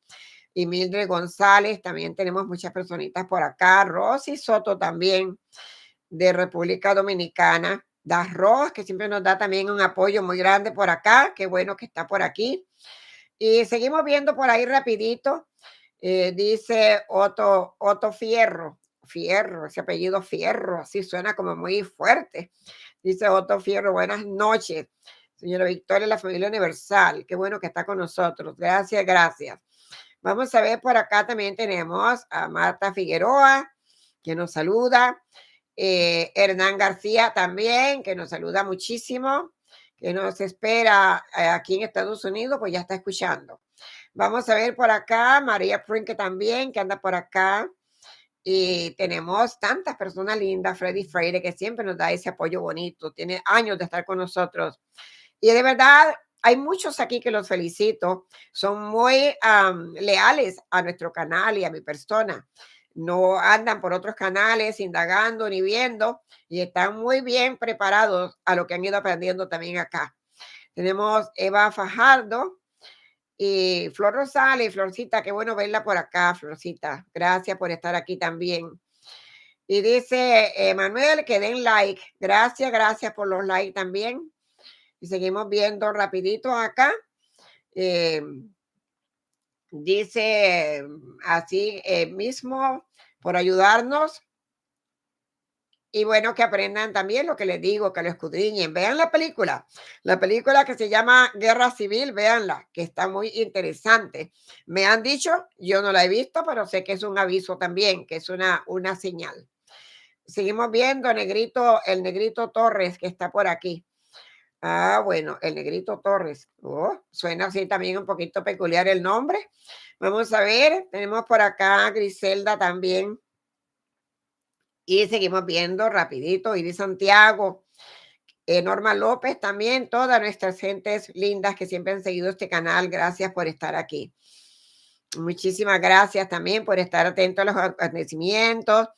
Y Mildred González, también tenemos muchas personitas por acá. Rosy Soto también, de República Dominicana. Darros, que siempre nos da también un apoyo muy grande por acá. Qué bueno que está por aquí. Y seguimos viendo por ahí rapidito. Dice Otto Fierro. Fierro, ese apellido Fierro, así suena como muy fuerte. Dice Otto Fierro, buenas noches. Señora Victoria, la familia universal. Qué bueno que está con nosotros. Gracias, gracias. Vamos a ver, por acá también tenemos a Marta Figueroa, que nos saluda. Hernán García también, que nos saluda muchísimo, que nos espera aquí en Estados Unidos, pues ya está escuchando. Vamos a ver por acá, María Prinke también, que anda por acá. Y tenemos tantas personas lindas, Freddy Freire, que siempre nos da ese apoyo bonito, tiene años de estar con nosotros. Y de verdad, hay muchos aquí que los felicito, son muy leales a nuestro canal y a mi persona. No andan por otros canales indagando ni viendo y están muy bien preparados a lo que han ido aprendiendo también acá. Tenemos Eva Fajardo y Flor Rosales, Florcita, qué bueno verla por acá, Florcita. Gracias por estar aquí también. Y dice Manuel que den like. Gracias, gracias por los likes también. Y seguimos viendo rapidito acá. Eh, dice así mismo por ayudarnos. Y bueno, que aprendan también lo que les digo, que lo escudriñen. Vean la película que se llama Guerra Civil, véanla, que está muy interesante. Me han dicho, yo no la he visto, pero sé que es un aviso también, que es una señal. Seguimos viendo el negrito Torres que está por aquí. Ah, bueno, el negrito Torres. Oh, suena así también un poquito peculiar el nombre. Vamos a ver, tenemos por acá a Griselda también. Y seguimos viendo rapidito, Iris Santiago, Norma López también, todas nuestras gentes lindas que siempre han seguido este canal. Gracias por estar aquí. Muchísimas gracias también por estar atentos a los acontecimientos,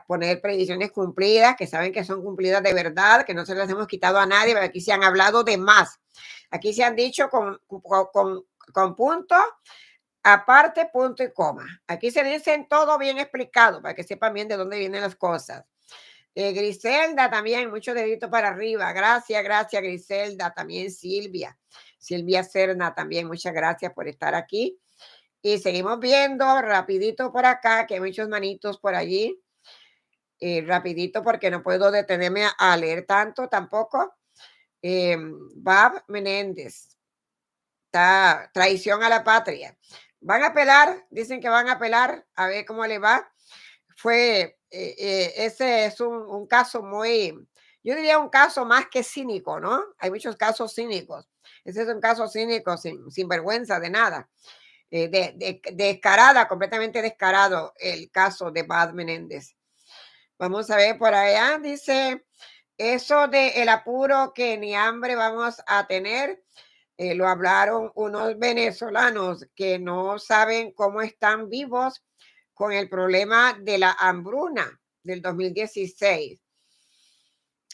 poner predicciones cumplidas, que saben que son cumplidas de verdad, que no se las hemos quitado a nadie, pero aquí se han hablado de más. Aquí se han dicho con punto, aparte, punto y coma. Aquí se dicen todo bien explicado para que sepan bien de dónde vienen las cosas. Griselda también, mucho dedito para arriba. Gracias, gracias, Griselda. También Silvia. Silvia Serna también, muchas gracias por estar aquí. Y seguimos viendo rapidito por acá, que hay muchos manitos por allí. Rapidito porque no puedo detenerme a leer tanto tampoco. Bab Menéndez. está traición a la patria. Van a apelar, dicen que van a apelar, a ver cómo le va. Ese es un caso muy, yo diría un caso más que cínico, ¿no? Hay muchos casos cínicos. Ese es un caso cínico, sin vergüenza de nada. Descarada, completamente descarado el caso de Bad Menéndez. Vamos a ver por allá, dice, eso de el apuro que ni hambre vamos a tener, lo hablaron unos venezolanos que no saben cómo están vivos con el problema de la hambruna del 2016.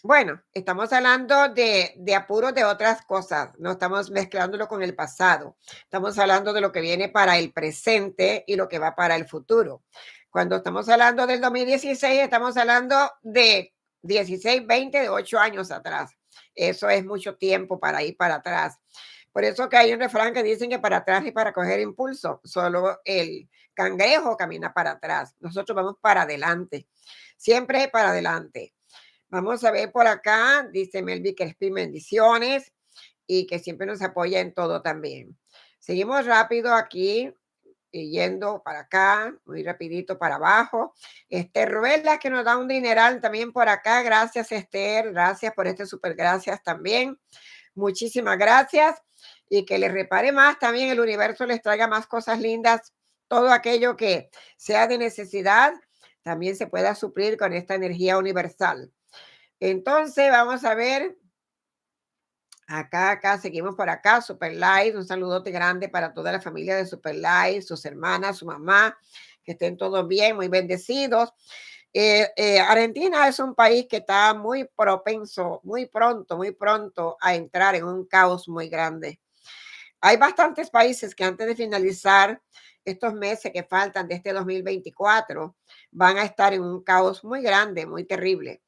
Bueno, estamos hablando de apuros de otras cosas, no estamos mezclándolo con el pasado. Estamos hablando de lo que viene para el presente y lo que va para el futuro. Cuando estamos hablando del 2016, estamos hablando de 16, 20, de 8 años atrás. Eso es mucho tiempo para ir para atrás. Por eso que hay un refrán que dicen que para atrás y para coger impulso, solo el cangrejo camina para atrás. Nosotros vamos para adelante, siempre para adelante. Vamos a ver por acá, dice Melvi Crespi, bendiciones y que siempre nos apoya en todo también. Seguimos rápido aquí, y yendo para acá, muy rapidito para abajo. Esther Ruela que nos da un dineral también por acá. Gracias, Esther. Gracias por este súper gracias también. Muchísimas gracias. Y que les repare más también el universo, les traiga más cosas lindas. Todo aquello que sea de necesidad también se pueda suplir con esta energía universal. Entonces, vamos a ver. Acá, seguimos por acá. Super Light, un saludote grande para toda la familia de Super Light, sus hermanas, su mamá, que estén todos bien, muy bendecidos. Argentina es un país que está muy propenso, muy pronto a entrar en un caos muy grande. Hay bastantes países que antes de finalizar estos meses que faltan de este 2024 van a estar en un caos muy grande, muy terrible.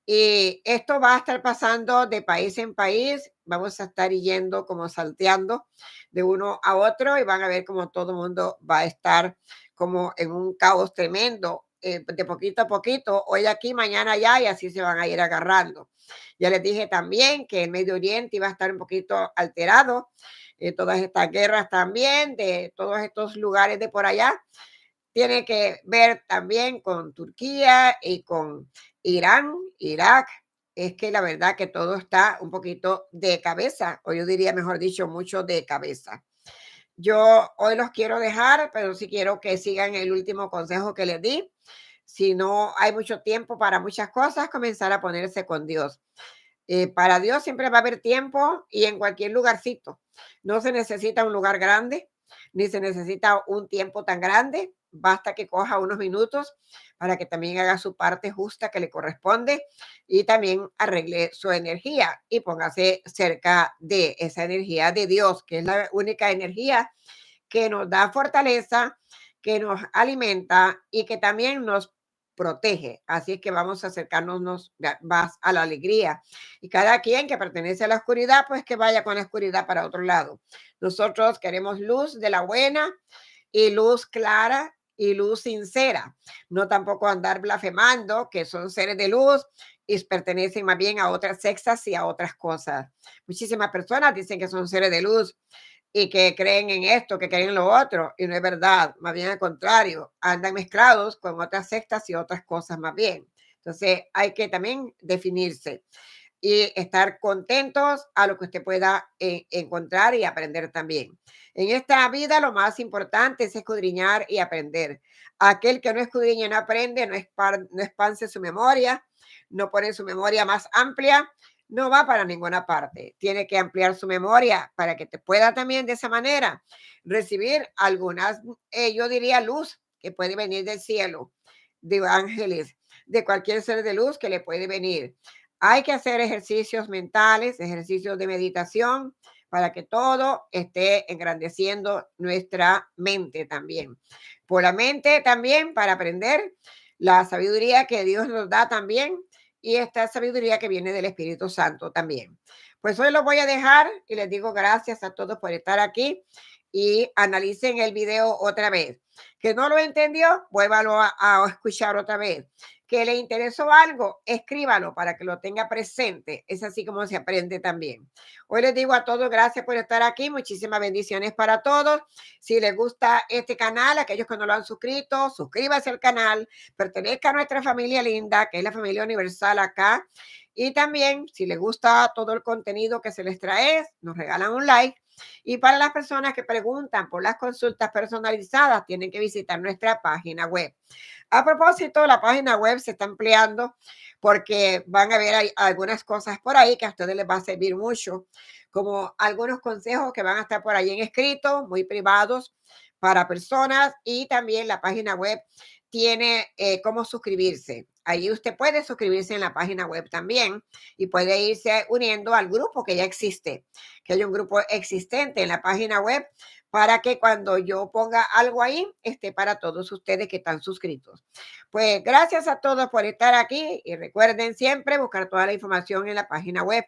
Y esto va a estar pasando de país en país. Vamos a estar yendo como salteando de uno a otro y van a ver como todo el mundo va a estar como en un caos tremendo, de poquito a poquito, hoy aquí, mañana allá, y así se van a ir agarrando. Ya les dije también que el Medio Oriente iba a estar un poquito alterado, todas estas guerras también, de todos estos lugares de por allá tiene que ver también con Turquía y con Irán, Irak. Es que la verdad que todo está un poquito de cabeza, o yo diría, mejor dicho, mucho de cabeza. Yo hoy los quiero dejar, pero sí quiero que sigan el último consejo que les di. Si no hay mucho tiempo para muchas cosas, comenzar a ponerse con Dios. Para Dios siempre va a haber tiempo y en cualquier lugarcito. No se necesita un lugar grande, ni se necesita un tiempo tan grande. Basta que coja unos minutos para que también haga su parte justa que le corresponde y también arregle su energía y póngase cerca de esa energía de Dios, que es la única energía que nos da fortaleza, que nos alimenta y que también nos protege. Así es que vamos a acercarnos más a la alegría. Y cada quien que pertenece a la oscuridad, pues que vaya con la oscuridad para otro lado. Nosotros queremos luz de la buena y luz clara y luz sincera. No tampoco andar blasfemando, que son seres de luz y pertenecen más bien a otras sexas y a otras cosas. Muchísimas personas dicen que son seres de luz y que creen en esto, que creen en lo otro, y no es verdad, más bien al contrario, andan mezclados con otras sectas y otras cosas más bien. Entonces hay que también definirse y estar contentos a lo que usted pueda encontrar y aprender también. En esta vida lo más importante es escudriñar y aprender. Aquel que no escudriña y no aprende, no expande su memoria, no pone su memoria más amplia, no va para ninguna parte. Tiene que ampliar su memoria para que te pueda también de esa manera recibir algunas, yo diría, luz que puede venir del cielo, de ángeles, de cualquier ser de luz que le puede venir. Hay que hacer ejercicios mentales, ejercicios de meditación para que todo esté engrandeciendo nuestra mente también. Por la mente también para aprender la sabiduría que Dios nos da también y esta sabiduría que viene del Espíritu Santo también. Pues hoy lo voy a dejar y les digo gracias a todos por estar aquí y analicen el video otra vez. Que no lo entendió, vuélvalo a escuchar otra vez. Que le interesó algo, escríbalo para que lo tenga presente. Es así como se aprende también. Hoy les digo a todos, gracias por estar aquí. Muchísimas bendiciones para todos. Si les gusta este canal, aquellos que no lo han suscrito, suscríbase al canal, pertenezca a nuestra familia linda, que es la familia universal acá. Y también, si les gusta todo el contenido que se les trae, nos regalan un like. Y para las personas que preguntan por las consultas personalizadas, tienen que visitar nuestra página web. A propósito, la página web se está ampliando porque van a ver algunas cosas por ahí que a ustedes les va a servir mucho, como algunos consejos que van a estar por ahí en escrito, muy privados para personas, y también la página web tiene cómo suscribirse. Ahí usted puede suscribirse en la página web también y puede irse uniendo al grupo que ya existe, que hay un grupo existente en la página web para que cuando yo ponga algo ahí esté para todos ustedes que están suscritos. Pues gracias a todos por estar aquí y recuerden siempre buscar toda la información en la página web.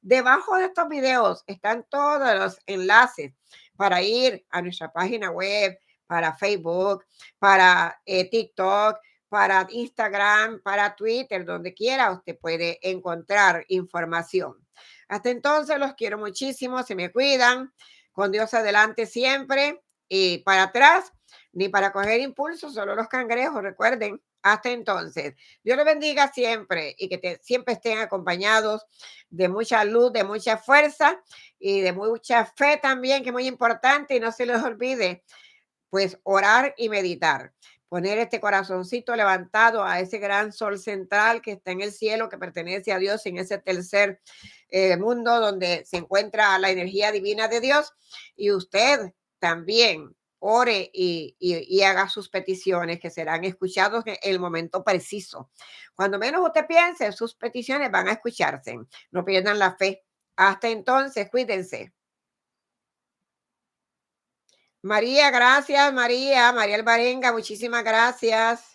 Debajo de estos videos están todos los enlaces para ir a nuestra página web, para Facebook, para TikTok, para Instagram, para Twitter, donde quiera usted puede encontrar información. Hasta entonces los quiero muchísimo, se me cuidan, con Dios adelante siempre y para atrás, ni para coger impulso, solo los cangrejos, recuerden. Hasta entonces, Dios les bendiga siempre y que siempre estén acompañados de mucha luz, de mucha fuerza y de mucha fe también, que es muy importante y no se les olvide pues orar y meditar. Poner este corazoncito levantado a ese gran sol central que está en el cielo, que pertenece a Dios, en ese tercer mundo donde se encuentra la energía divina de Dios. Y usted también ore y haga sus peticiones que serán escuchados en el momento preciso. Cuando menos usted piense, sus peticiones van a escucharse. No pierdan la fe. Hasta entonces, cuídense. María, gracias, María. María Alvarenga, muchísimas gracias.